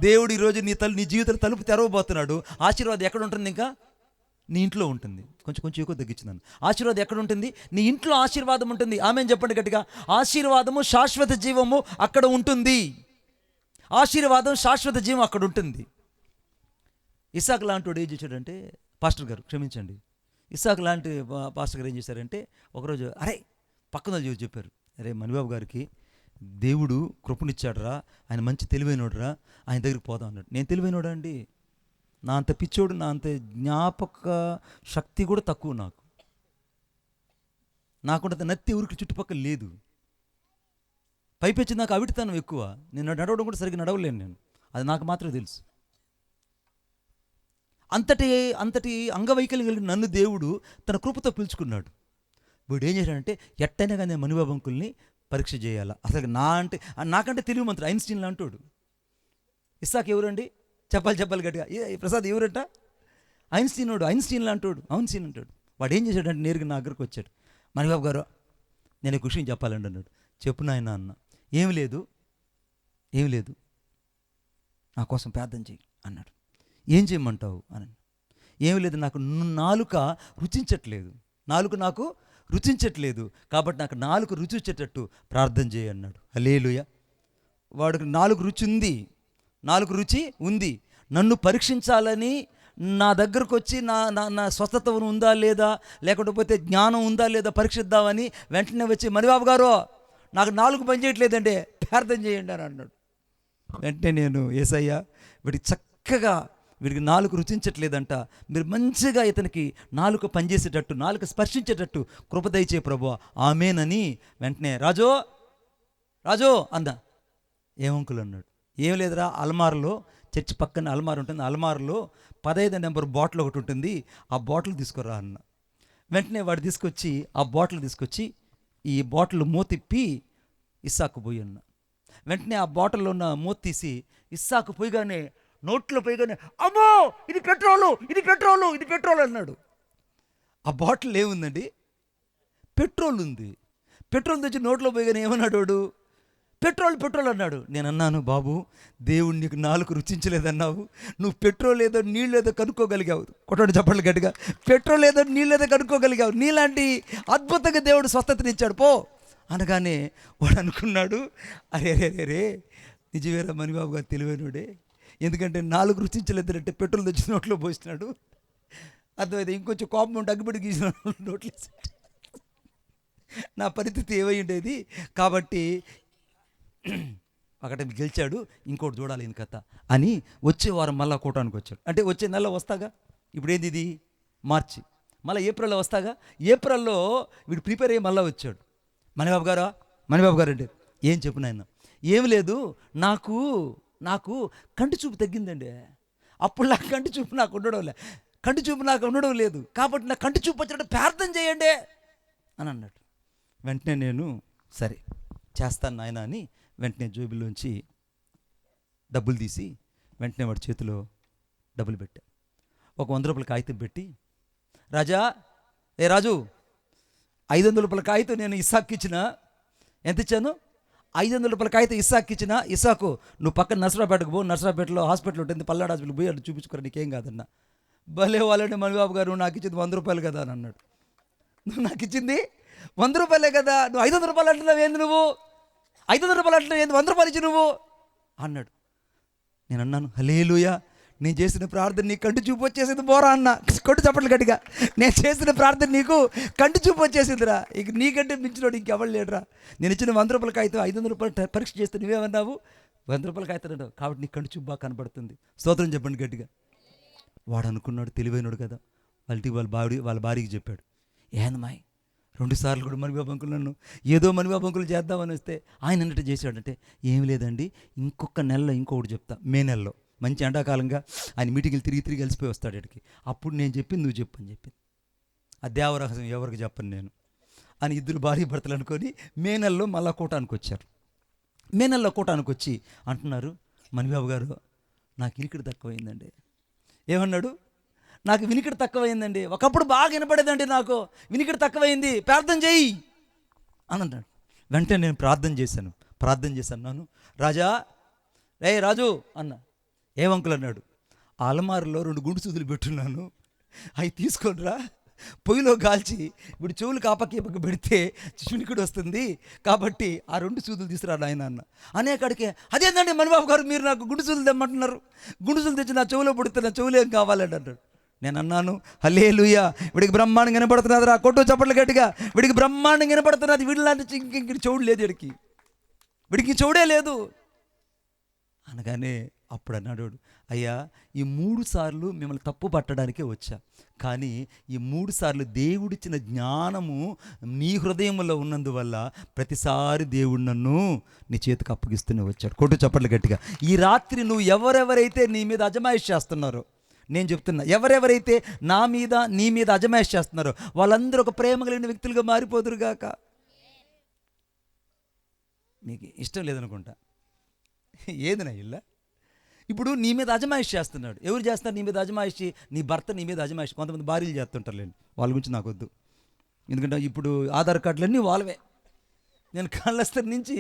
దేవుడు ఈరోజు నీ జీవితంలో తలుపు తెరవబోతున్నాడు. ఆశీర్వాదం ఎక్కడ ఉంటుంది? ఇంకా నీ ఇంట్లో ఉంటుంది. కొంచెం ఎక్కువ తగ్గించున్నాను. ఆశీర్వాదం ఎక్కడ ఉంటుంది? నీ ఇంట్లో ఆశీర్వాదం ఉంటుంది. ఆమేన్ చెప్పండి గట్టిగా. ఆశీర్వాదము శాశ్వత జీవము అక్కడ ఉంటుంది. ఆశీర్వాదం శాశ్వత జీవం అక్కడ ఉంటుంది. ఇస్సాకు లాంటి వాడు ఏం చేశాడంటే, పాస్టర్ గారు క్షమించండి, ఇస్సాకు లాంటి పాస్టర్ గారు ఏం చేశారంటే, ఒకరోజు పక్కన చూసి చెప్పారు, మణిబాబు గారికి దేవుడు కృపనిచ్చాడురా, ఆయన మంచి తెలివైనోడురా, ఆయన దగ్గరికి పోదాం అన్నాడు. నేను తెలివైనోడా అండి? నా అంత పిచ్చోడు, నా అంత జ్ఞాపక శక్తి కూడా తక్కువ నాకుంటే నత్తి ఊరికి చుట్టుపక్కల లేదు. పైపెచ్చి నాకు అవిటితనం ఎక్కువ. నేను నడవడం కూడా సరిగ్గా నడవలేను నేను. అది నాకు మాత్రమే తెలుసు. అంతటి అంగవైకల్యం కలిగిన నన్ను దేవుడు తన కృపతో పిలుచుకున్నాడు. వీడు ఏం చేశాడంటే, ఎట్టైనా కానీ మణిబాబు అంకుల్ని పరీక్ష చేయాలా. అసలు నాకంటే తెలివి మంత్రుడు ఐన్స్టీన్ లాంటోడు. ఇస్సాకు ఎవరండి? చెప్పాలి గట్టిగా. ప్రసాద్ ఎవరంట? ఐన్స్టీన్ లాంటోడు. అంటాడు. వాడు ఏం చేశాడంటే, నేరుగా నా దగ్గరకు వచ్చాడు. మణిబాబు గారు నేను ఒక విషయం చెప్పాలండి అన్నాడు. చెప్పు నాయన అన్న. ఏమి లేదు నా కోసం ప్రార్థన చేయి అన్నాడు. ఏం చేయమంటావు అని. ఏమి లేదు, నాకు నాలుక రుచించట్లేదు కాబట్టి నాకు నాలుక రుచి వచ్చేటట్టు ప్రార్థన చేయి అన్నాడు. హల్లెలూయా. వాడికి నాలుగు రుచి ఉంది. నన్ను పరీక్షించాలని నా దగ్గరకు వచ్చి నా స్వస్థత ఉందా లేదా, లేకపోతే జ్ఞానం ఉందా లేదా పరీక్షిద్దామని వెంటనే వచ్చి, మణిబాబు గారు నాకు నాలుగు పని చేయట్లేదంటే ప్రార్థన చేయండి అని అన్నాడు. వెంటనే నేను, యేసయ్యా వీడికి నాలుగు రుచించట్లేదంట, మీరు మంచిగా ఇతనికి నాలుక పనిచేసేటట్టు, నాలుక స్పర్శించేటట్టు కృప దయచే ప్రభువా, ఆమేనని వెంటనే రాజు అందా. ఏమంకులు అన్నాడు. ఏం లేదురా, అల్మార్లో, చర్చి పక్కన అల్మార్ ఉంటుంది, అల్మార్లో 15 నెంబర్ బాటిల్ ఒకటి ఉంటుంది, ఆ బాటిల్ తీసుకురా అన్న. వెంటనే వాడు తీసుకొచ్చి ఆ బాటిల్ తీసుకొచ్చి ఈ బాటిల్ మూతిప్పి ఇస్సాకు పోయి అన్న. వెంటనే ఆ బాటిల్లో ఉన్న మూత తీసి ఇస్సాకు పోయిగానే, నోట్లో పోయిగానే, అమ్మో ఇది పెట్రోలు అన్నాడు. ఆ బాటిల్ ఏముందండి? పెట్రోల్ ఉంది. పెట్రోల్ తెచ్చి నోట్లో పోయిగానే ఏమన్నాడు వాడు? పెట్రోల్ అన్నాడు. నేను అన్నాను, బాబు దేవుడు నీకు నాలుగు రుచించలేదన్నావు, నువ్వు పెట్రోల్ ఏదో నీళ్ళు ఏదో కనుక్కోగలిగావు. కొట్టండి చప్పట్లు గట్టిగా. పెట్రోల్ ఏదో నీళ్ళు ఏదో కనుక్కోగలిగావు, నీలాంటి అద్భుతంగా దేవుడు స్వస్థతనిచ్చాడు పో అనగానే వాడు అనుకున్నాడు, అరే రే రే రే నిజమేరా మణిబాబు గారు తెలివైనడే, ఎందుకంటే నాలుగు రుచించలేదంటే పెట్రోల్ తెచ్చి నోట్లో పోసినాడు. అర్థమైతే ఇంకొంచెం కోపం ఉంటే అగ్గిపెట్టి గీసిన నోట్లో నా పరిస్థితి ఏమై ఉండేది. కాబట్టి ఒకటి గెలిచాడు, ఇంకోటి చూడాలి ఈయన కథ అని వచ్చే వారం మళ్ళీ కూటానికి వచ్చాడు. అంటే వచ్చే నెలలో వస్తాగా, ఇప్పుడు ఏంది ఇది మార్చి, మళ్ళీ ఏప్రిల్లో వస్తాగా. ఏప్రిల్లో వీడు ప్రిపేర్ అయ్యి మళ్ళీ వచ్చాడు. మణిబాబు గారు అంటే ఏం చెప్పు నాయన? ఏం లేదు, నాకు కంటి చూపు తగ్గిందండి. అప్పుడు నాకు కంటి చూపు నాకు ఉండడం లేదు, కాబట్టి నా కంటి చూపు వచ్చినట్టు ప్రార్థన చేయండి అని అన్నాడు. వెంటనే నేను సరే చేస్తాను నాయన అని వెంటనే జోబులోంచి డబ్బులు తీసి వెంటనే వాడి చేతిలో డబ్బులు పెట్టా. ఒక 100 రూపాయల కాగితం పెట్టి, రాజు 500 రూపాయల కాగితం నేను ఇస్సాక్కి ఇచ్చిన. ఎంత ఇచ్చాను? 500 రూపాయల కాగితం ఇస్సాక్కి ఇచ్చిన. ఇస్సాకు నువ్వు పక్కన నర్సరాపేటకు పో, నర్సరాపేటలో హాస్పిటల్ ఉంటుంది, పల్నాడు హాస్పిటల్ పోయి అటు చూపించుకోరా, నీకేం కాదన్నా. భలే వాళ్ళండి మణిబాబు గారు, నాకు ఇచ్చింది 100 రూపాయలు కదా అని అన్నాడు. నువ్వు నాకు ఇచ్చింది 100 రూపాయలే కదా, నువ్వు 500 రూపాయలు అంటున్నావు ఏంది, నువ్వు 500 రూపాయలు అంటున్నావు ఏంది, 100 రూపాయలు ఇచ్చి నువ్వు అన్నాడు. నేను అన్నాను, హల్లెలూయా, నేను చేసిన ప్రార్థన నీకు కంటి చూపు వచ్చేసింది పోరా అన్న. కొట్టు చప్పట్లు గట్టిగా. నేను చేసిన ప్రార్థన నీకు కంటి చూపు వచ్చేసిందిరా, ఇక నీకంటే మించినోడు ఇంకెవరు లేడురా. నేను ఇచ్చిన 100 రూపాయల కాగితం 500 రూపాయలు పరీక్ష చేస్తే నువ్వేమన్నావు? 100 రూపాయల కాగితం అన్నావు, కాబట్టి నీకు కంటి చూపు బాగా కనబడుతుంది. స్తోత్రం చెప్పండి గట్టిగా. వాడు అనుకున్నాడు తెలివైనడు కదా, వాళ్ళ భార్యకి చెప్పాడు, ఏందమ్మాయి 2 సార్లు కూడా మణిబాబు అంకుల్ నన్ను ఏదో మణిబాబు అంకులు చేద్దామని వస్తే ఆయన అన్నట్టు చేశాడంటే, ఏం లేదండి ఇంకొక నెలలో ఇంకొకటి చెప్తా, మే నెలలో మంచి ఎండాకాలంగా ఆయన మీటింగ్లు తిరిగి కలిసిపోయి వస్తాడు ఇక్కడికి, అప్పుడు నేను చెప్పింది నువ్వు చెప్పు అని చెప్పింది. ఆ దేవరహస్యం ఎవరికి చెప్పను నేను అని ఇద్దరు భార్య భర్తలు అనుకొని మే నెలలో మళ్ళా కూటానికి వచ్చారు. మే నెలలో కూటానికి వచ్చి అంటున్నారు, మణిబాబు గారు నాకు ఇనికిడి తక్కువైందండి. ఏమన్నాడు? నాకు వినికిడి తక్కువైందండి, ఒకప్పుడు బాగా వినపడేదండి, నాకు వినికిడి తక్కువైంది, ప్రార్థన చేయి అని అన్నాడు. వెంటనే నేను ప్రార్థన చేశాను. రాజు అన్న. ఏమంకులు అన్నాడు? ఆ అలమారులో 2 గుండు సూదులు పెట్టున్నాను, అవి తీసుకొనిరా, పొయ్యిలో కాల్చి ఇప్పుడు చెవులు కాపకి పెడితే వినికిడి వస్తుంది, కాబట్టి ఆ 2 సూదులు తీసుకురా నాయన అన్న. అనేకాడికి అదేందండి మణిబాబు గారు, మీరు నాకు గుండు సూదులు తెమ్మంటున్నారు, గుండు సూదులు తెచ్చి నా చెవులో పుడితే నా చెవులు ఏం కావాలండి అన్నాడు. నేను అన్నాను, హల్లెలూయా, వీడికి బ్రహ్మాండంగా వినపడుతున్నది రా, కొట్టు చప్పట్లు గట్టిగా, వీడికి బ్రహ్మాండంగా వినపడుతున్నది, వీడిలాంటి ఇంక చెవుడు లేదు, వీడికి చెవుడే లేదు అనగానే అప్పుడు అన్నాడు, అయ్యా ఈ 3 సార్లు మిమ్మల్ని తప్పు పట్టడానికే వచ్చా, కానీ ఈ 3 సార్లు దేవుడిచ్చిన జ్ఞానము నీ హృదయంలో ఉన్నందువల్ల ప్రతిసారి దేవుడు నన్ను నీ చేతికి అప్పగిస్తూనే వచ్చాడు. కొట్టు చప్పట్లు గట్టిగా. ఈ రాత్రి నువ్వు ఎవరెవరైతే నీ మీద అజమాయిష్ చేస్తున్నారో, నేను చెప్తున్నా, ఎవరెవరైతే నీ మీద అజమాయిష్ చేస్తున్నారో వాళ్ళందరూ ఒక ప్రేమ కలిగిన వ్యక్తులుగా మారిపోదురుగాక. నీకు ఇష్టం లేదనుకుంటా, ఏది నా ఇల్లా? ఇప్పుడు నీ మీద అజమాయిష్ చేస్తున్నాడు. ఎవరు చేస్తారు నీ మీద అజమాయిషి? నీ భర్త నీ మీద అజమాయిషి. కొంతమంది భార్యలు చేస్తుంటారులేండి, వాళ్ళ గురించి నాకు వద్దు, ఎందుకంటే ఇప్పుడు ఆధార్ కార్డులన్నీ వాళ్ళవే. నేను కళ్ళస్తరి నుంచి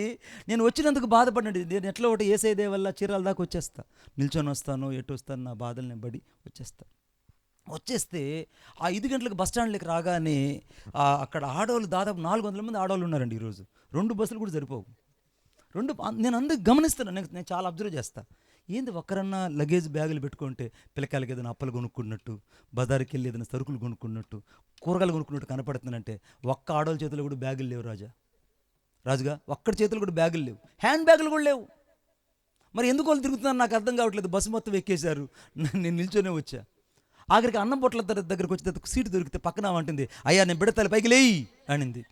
నేను వచ్చినందుకు బాధపడినండి. నేను ఎట్లా ఒకటి ఏసైదే వల్ల చీరాల దాకా వచ్చేస్తా, నిల్చొని వస్తాను, ఎటు వస్తాను, నా బాధలు నేను బడి వచ్చేస్తే ఆ 5 గంటలకు బస్ స్టాండ్లోకి రాగానే అక్కడ ఆడవాళ్ళు దాదాపు 400 మంది ఆడవాళ్ళు ఉన్నారండి ఈరోజు. 2 బస్సులు కూడా సరిపోవు. నేను అందరికి గమనిస్తున్నాను, నేను చాలా అబ్జర్వ్ చేస్తాను. ఏంది ఒక్కరన్నా లగేజ్ బ్యాగులు పెట్టుకుంటే పిల్లకాయలకి ఏదైనా అప్పలు కొనుక్కున్నట్టు, బజారుకి వెళ్ళి ఏదైనా సరుకులు కొనుక్కున్నట్టు, కూరగాయలు కొనుక్కున్నట్టు కనపడుతుందంటే ఒక్క ఆడవాళ్ళ చేతిలో కూడా బ్యాగులు లేవు రాజుగా, ఒక్కడి చేతులు కూడా బ్యాగులు లేవు, హ్యాండ్ బ్యాగులు కూడా లేవు. మరి ఎందుకు వాళ్ళు తిరుగుతున్నారు నాకు అర్థం కావట్లేదు. బస్సు మొత్తం ఎక్కేశారు, నేను నిల్చొనే వచ్చా. ఆఖరికి అన్నం పొట్ల దగ్గరికి వచ్చే సీటు దొరికితే పక్కన అంటుంది, అయ్యా నేను బిడ్డ తల్లి పైకి లేయి అనింది.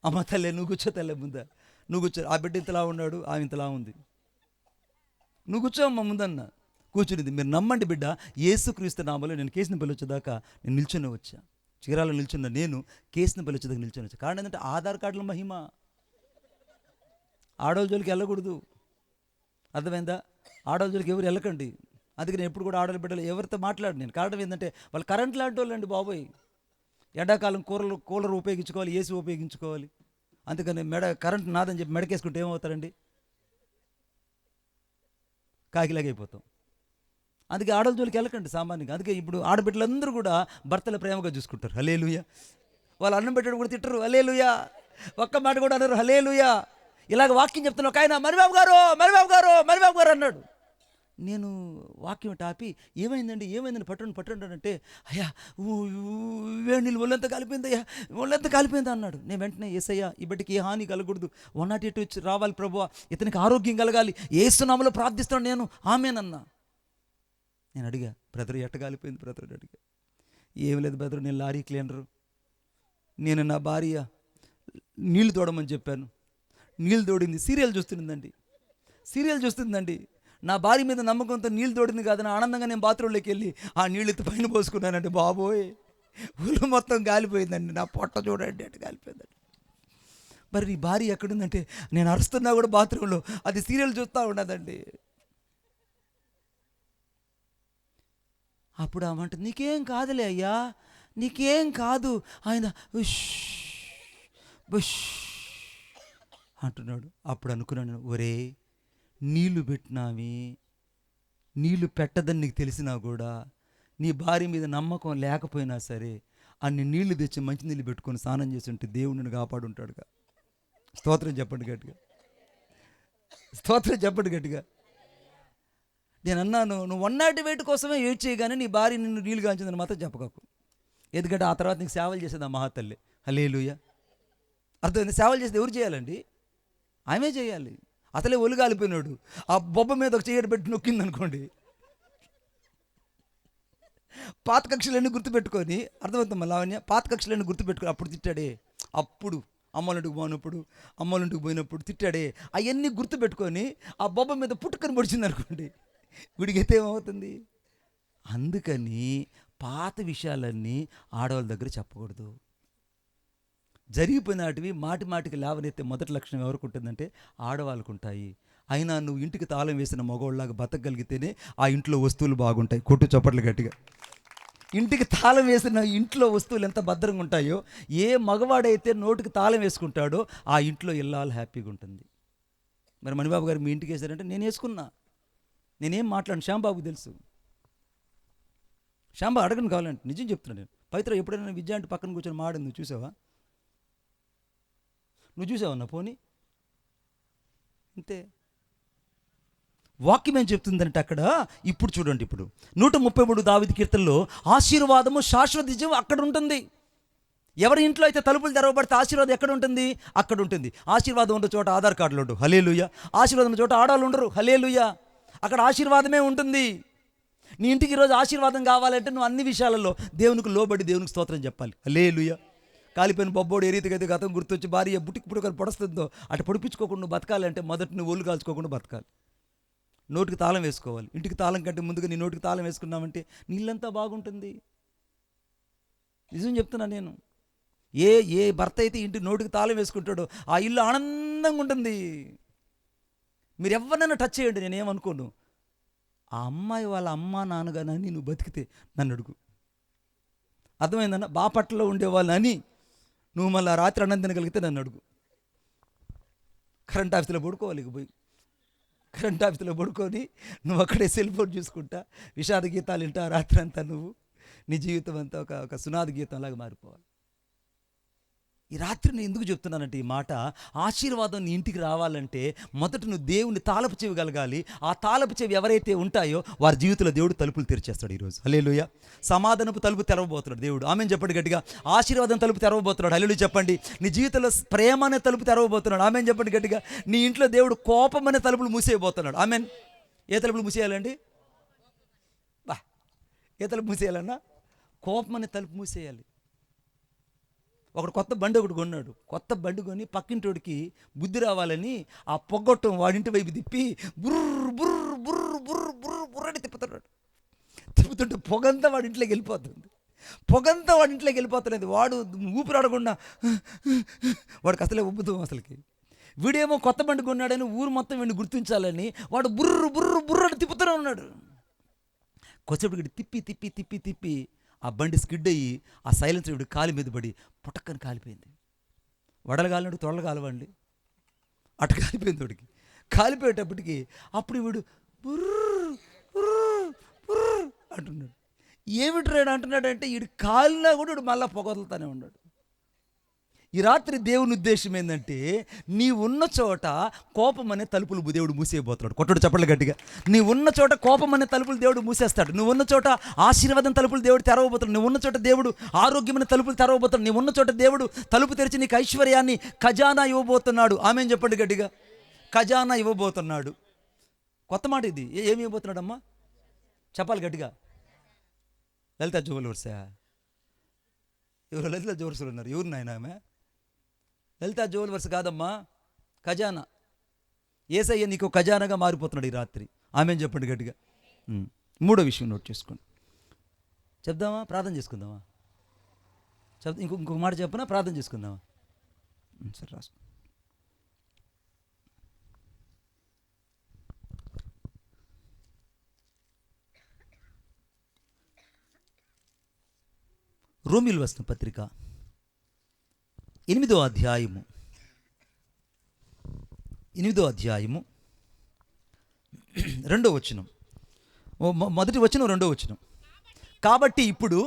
అమ్మ తల్లే నువ్వు కూర్చో, తల్లే ముందా నువ్వు కూర్చో, ఆ బిడ్డ ఇంతలా ఉన్నాడు, ఆమె ఇంతలా ఉంది, నువ్వు కూర్చో అమ్మ ముందన్న. కూర్చునింది. మీరు నమ్మండి బిడ్డ, యేసుక్రీస్తు నామములో నేను కేసునపల్లి వచ్చేదాకా నేను నిల్చొనే వచ్చా. చీరాలో నిల్చున్న నేను కేసునపల్లి వచ్చేదాకా నిల్చొని వచ్చా. కారణం ఏంటంటే ఆధార్ కార్డుల మహిమ. ఆడవాళ్ళ జోలికి వెళ్ళకూడదు, అర్థమైందా? ఆడవాళ్ళ జోలికి ఎవరు వెళ్ళకండి. అందుకే నేను ఎప్పుడు కూడా ఆడవాళ్ళ బిడ్డలు ఎవరితో మాట్లాడు నేను. కారణం ఏంటంటే వాళ్ళు కరెంట్ లాంటి వాళ్ళు అండి బాబోయ్. ఎండాకాలం కూలర్ ఉపయోగించుకోవాలి, ఏసీ ఉపయోగించుకోవాలి. అందుకని కరెంట్ నాదని చెప్పి మెడకేసుకుంటే ఏమవుతారండి? కాకిలాగా అయిపోతాం. అందుకే ఆడల జోలికి వెళ్ళకండి సామాన్యంగా. అందుకే ఇప్పుడు ఆడబిడ్డలందరూ కూడా భర్తల ప్రేమగా చూసుకుంటారు. హల్లెలూయా. వాళ్ళు అన్నం పెట్టడం కూడా తిట్టరు. హల్లెలూయా. ఒక్క మాట కూడా అన్నారు. హల్లెలూయా. ఇలాగ వాక్యం చెప్తున్నా ఒక ఆయన, మరిబాబు గారు అన్నాడు. నేను వాక్యం టాపి ఏమైందండి పట్టండి అంటే, అయ్యా వేడి నీళ్ళు ఒళ్ళంతా కాలిపోయిందా అన్నాడు. నేను వెంటనే యేసయ్యా ఈ బిడ్డకి ఏ హాని కలగకూడదు, 108 వచ్చి రావాలి ప్రభువా, ఇతనికి ఆరోగ్యం కలగాలి, యేసు నామములో ప్రార్థిస్తాను నేను, ఆమేనన్నా. నేను అడిగా, బ్రదర్ ఎట్ట కాలిపోయింది బ్రదర్ అని అడిగా. ఏమి లేదు బ్రదర్, నేను లారీ క్లీనరు, నేను నా భార్య నీళ్లు తోడమని చెప్పాను, నీళ్ళు తోడింది, సీరియల్ చూస్తుందండి. నా భార్య మీద నమ్మకంతో నీళ్ళు తోడింది కాదని ఆనందంగా నేను బాత్రూంలోకి వెళ్ళి ఆ నీళ్ళు ఎత్తి పైన పోసుకున్నానండి. బాబోయ్, ఊళ్ళు మొత్తం కాలిపోయిందండి, నా పొట్ట చూడండి అటు కాలిపోయిందండి. మరి నీ భార్య ఎక్కడుందంటే, నేను అరుస్తున్నా కూడా బాత్రూంలో అది సీరియల్ చూస్తూ ఉన్నదండి. అప్పుడు ఆమంటే, నీకేం కాదులే అయ్యా, నీకేం కాదు. ఆయన బుష్ అంటున్నాడు. అప్పుడు అనుకున్నాను, ఒరే నీళ్లు పెట్టినావి, నీళ్లు పెట్టదని నీకు తెలిసినా కూడా, నీ భార్య మీద నమ్మకం లేకపోయినా సరే అన్ని నీళ్లు తెచ్చి మంచినీళ్ళు పెట్టుకొని స్నానం చేసి ఉంటే దేవుడిని కాపాడుంటాడుగా. స్తోత్రం చెప్పండి గట్టిగా. నేను అన్నాను, నువ్వు 108 కోసమే ఏడ్ చేయగానే నీ భార్య నిన్ను నీళ్ళు కాంచిందని మాత్రం చెప్పకకు. ఎందుకంటే ఆ తర్వాత నీకు సేవలు చేసేది ఆ మహాతల్లి. హల్లెలూయా. అర్థమైంది? సేవలు చేసేది ఎవరు చేయాలండి? ఆమె చేయాలి. అసలే ఒళ్ళు కాలిపోయినాడు, ఆ బొబ్బ మీద ఒక చెయ్యి పెట్టి నొక్కింది అనుకోండి, పాత కక్షలన్నీ గుర్తుపెట్టుకొని, అర్థమవుతుంది లావణ్య, పాత కక్షలన్నీ గుర్తుపెట్టుకొని అప్పుడు తిట్టాడే, అప్పుడు అమ్మోళ్ళింటికి పోయినప్పుడు తిట్టాడే, అవన్నీ గుర్తుపెట్టుకొని ఆ బొబ్బ మీద పుట్టుకొని పొడిచింది అనుకోండి, వీడికైతే ఏమవుతుంది? అందుకని పాత విషయాలన్నీ ఆడవాళ్ళ దగ్గర చెప్పకూడదు. జరిగిపోయినటివి మాటికి లేవనెత్తే మొదటి లక్షణం ఎవరికి ఉంటుందంటే ఆడవాళ్ళకు ఉంటాయి. అయినా నువ్వు ఇంటికి తాళం వేసిన మగవాళ్ళలాగా బతకగలిగితేనే ఆ ఇంట్లో వస్తువులు బాగుంటాయి. కొట్టు చప్పట్లు గట్టిగా. ఇంటికి తాళం వేసిన ఇంట్లో వస్తువులు ఎంత భద్రంగా ఉంటాయో, ఏ మగవాడైతే నోటికి తాళం వేసుకుంటాడో ఆ ఇంట్లో ఇల్లాలు హ్యాపీగా ఉంటుంది. మరి మణిబాబు గారు మీ ఇంటికి వేశారంటే నేను వేసుకున్నా, నేనేం మాట్లాడను, శ్యాంబాబుకి తెలుసు. శ్యాంబాబు అడగను కావాలంటే, నిజం చెప్తున్నాను నేను. పవిత్ర ఎప్పుడైనా విద్య అంటే పక్కన కూర్చొని మాడింది నువ్వు చూసావా? నా పోనీ అంతే. వాక్యం ఏం చెప్తుందంటే అక్కడ, ఇప్పుడు చూడండి, ఇప్పుడు 133 దావీదు కీర్తనలో ఆశీర్వాదము శాశ్వత విజయం అక్కడ ఉంటుంది. ఎవరి ఇంట్లో అయితే తలుపులు తెరవబడితే ఆశీర్వాదం ఎక్కడ ఉంటుంది? అక్కడ ఉంటుంది. ఆశీర్వాదం ఉన్న చోట ఆధార్ కార్డులు ఉండవు. హల్లెలూయా. ఆశీర్వాదం ఉన్న చోట ఆడవాళ్ళు ఉండరు. హల్లెలూయా. అక్కడ ఆశీర్వాదమే ఉంటుంది. నీ ఇంటికి ఈరోజు ఆశీర్వాదం కావాలంటే నువ్వు అన్ని విషయాలలో దేవునికి లోబడి దేవునికి స్తోత్రం చెప్పాలి. హల్లెలూయా. కాలిపోయిన బొబ్బోడు ఏ రీతిగా అయితే గతం గుర్తొచ్చి భార్య పుట్టుకొని పొడుస్తుందో అటు పొడిపించుకోకుండా నువ్వు బతకాలంటే మొదటి నువ్వు ఒళ్ళు కాల్చుకోకుండా బతకాలి. నోటికి తాళం వేసుకోవాలి. ఇంటికి తాళం కంటే ముందుగా నీ నోటికి తాళం వేసుకున్నామంటే నీళ్ళంతా బాగుంటుంది. నిజం చెప్తున్నా నేను. ఏ భర్త అయితే ఇంటి నోటికి తాళం వేసుకుంటాడో ఆ ఇల్లు ఆనందంగా ఉంటుంది. మీరు ఎవరినైనా టచ్ చేయండి, నేనేమనుకోను. ఆ అమ్మాయి వాళ్ళ అమ్మ నాన్నగానని నువ్వు బతికితే నన్ను అడుగు. అర్థమైందన్న? బాపట్లలో ఉండేవాళ్ళు అని నువ్వు మళ్ళీ రాత్రి అన్నం తినగలిగితే నన్ను అడుగు. కరెంట్ ఆఫీసులో పడుకోవాలి. పోయి కరెంట్ ఆఫీసులో పడుకొని నువ్వు అక్కడే సెల్ ఫోన్ చూసుకుంటా విషాద గీతాలు వింటా రాత్రి అంతా నువ్వు నీ జీవితం అంతా ఒక సునాద గీతంలాగా మారిపోవాలి. ఈ రాత్రి నేను ఎందుకు చెప్తున్నానంటే ఈ మాట, ఆశీర్వాదం నీ ఇంటికి రావాలంటే మొదట నువ్వు దేవుని తాళపు చెవి కలగాలి. ఆ తాళపు చెవి ఎవరైతే ఉంటాయో వారి జీవితంలో దేవుడు తలుపులు తెరిచేస్తాడు ఈరోజు. హల్లెలూయా. సమాధానపు తలుపు తెరవబోతున్నాడు దేవుడు. ఆమెను చెప్పండి గట్టిగా. ఆశీర్వాదం తలుపు తెరవబోతున్నాడు. హల్లెలూయా చెప్పండి. నీ జీవితంలో ప్రేమ అనే తలుపు తెరవబోతున్నాడు. ఆమెను చెప్పండి గట్టిగా. నీ ఇంట్లో దేవుడు కోపం అనే తలుపులు మూసేయబోతున్నాడు. ఆమెన్. ఏ తలుపులు మూసేయాలండి? ఏ తలుపు మూసేయాలన్నా? కోపం అనే తలుపు మూసేయాలి. ఒకడు కొత్త బండి కొన్నాడు. కొత్త బండి కొని పక్కింటోడికి బుద్ధి రావాలని ఆ పొగ్గొట్టం వాడింటి వైపు తిప్పి బుర్ర బుర్ర బుర్ర బుర్ర బుర్ర బుర్రని తిప్పుతుంటే పొగంతా వాడి ఇంట్లోకి వెళ్ళిపోతున్నది. వాడు ఊపిరాడకుండా వాడికి అసలే ఉబ్బుతాం అసలుకి. వీడేమో కొత్త బండి కొన్నాడని ఊరు మొత్తం వీడిని గుర్తించాలని వాడు బుర్ర బుర్ర బుర్రని తిప్పుతూనే ఉన్నాడు. కొద్దిసేపటికి తిప్పి తిప్పి తిప్పి తిప్పి ఆ బండి స్కిడ్ అయ్యి ఆ సైలెన్సర్ వీడి కాలి మీద పడి పుటక్కని కాలిపోయింది. వడలు కాలినట్టు తొడలు కాలవండి. అటు కాలిపోయింది వాడికి. కాలిపోయేటప్పటికి అప్పుడు వీడు బుర్ర్ బుర్ర్ బుర్ర్ అంటున్నాడు. ఏమిట్రాడు అంటున్నాడంటే వీడు కాలినా కూడా వీడు మళ్ళీ పొగదులుతానే ఉన్నాడు. ఈ రాత్రి దేవుని ఉద్దేశం ఏంటంటే, నీ ఉన్న చోట కోపం అనే తలుపులు దేవుడు మూసేయబోతున్నాడు. కొట్టడు చెప్పలు గట్టిగా. నీ ఉన్న చోట కోపం అనే తలుపులు దేవుడు మూసేస్తాడు. నువ్వు ఉన్న చోట ఆశీర్వాదం తలుపులు దేవుడు తెరవబోతున్నాడు. నువ్వు ఉన్న చోట దేవుడు ఆరోగ్యమైన తలుపులు తెరవబోతున్నాడు. నువ్వు ఉన్న చోట దేవుడు తలుపు తెరిచి నీకు ఐశ్వర్యాన్ని, ఖజానా ఇవ్వబోతున్నాడు. ఆమేన్ చెప్పండి గట్టిగా. ఖజానా ఇవ్వబోతున్నాడు. కొత్త మాట ఇది. ఏమి ఇవ్వబోతున్నాడు అమ్మా? చెప్పాలి గట్టిగా. లలిత జ్యువెలర్సా? ఎవరు లలిత జ్యువెలర్స్లు ఉన్నారు? ఎవరు నాయన ఆమె? లలిత జ్యువెలర్స్ కాదమ్మా, ఖజానా. యేసయ్య నీకు ఖజానాగా మారిపోతున్నాడు ఈ రాత్రి. ఆమేన్ చెప్పండి గట్టిగా. మూడో విషయం నోట్ చేసుకోండి. చెప్దామా? ప్రార్థన చేసుకుందామా? ఇంకొక మాట చెప్పనా? ప్రార్థన చేసుకుందామా? సరే రాసుకో. రోమీయులకు రాసిన పత్రిక 8వ అధ్యాయము 2వ వచనం. మొదటి వచనం 2వ వచనం. కాబట్టి ఇప్పుడు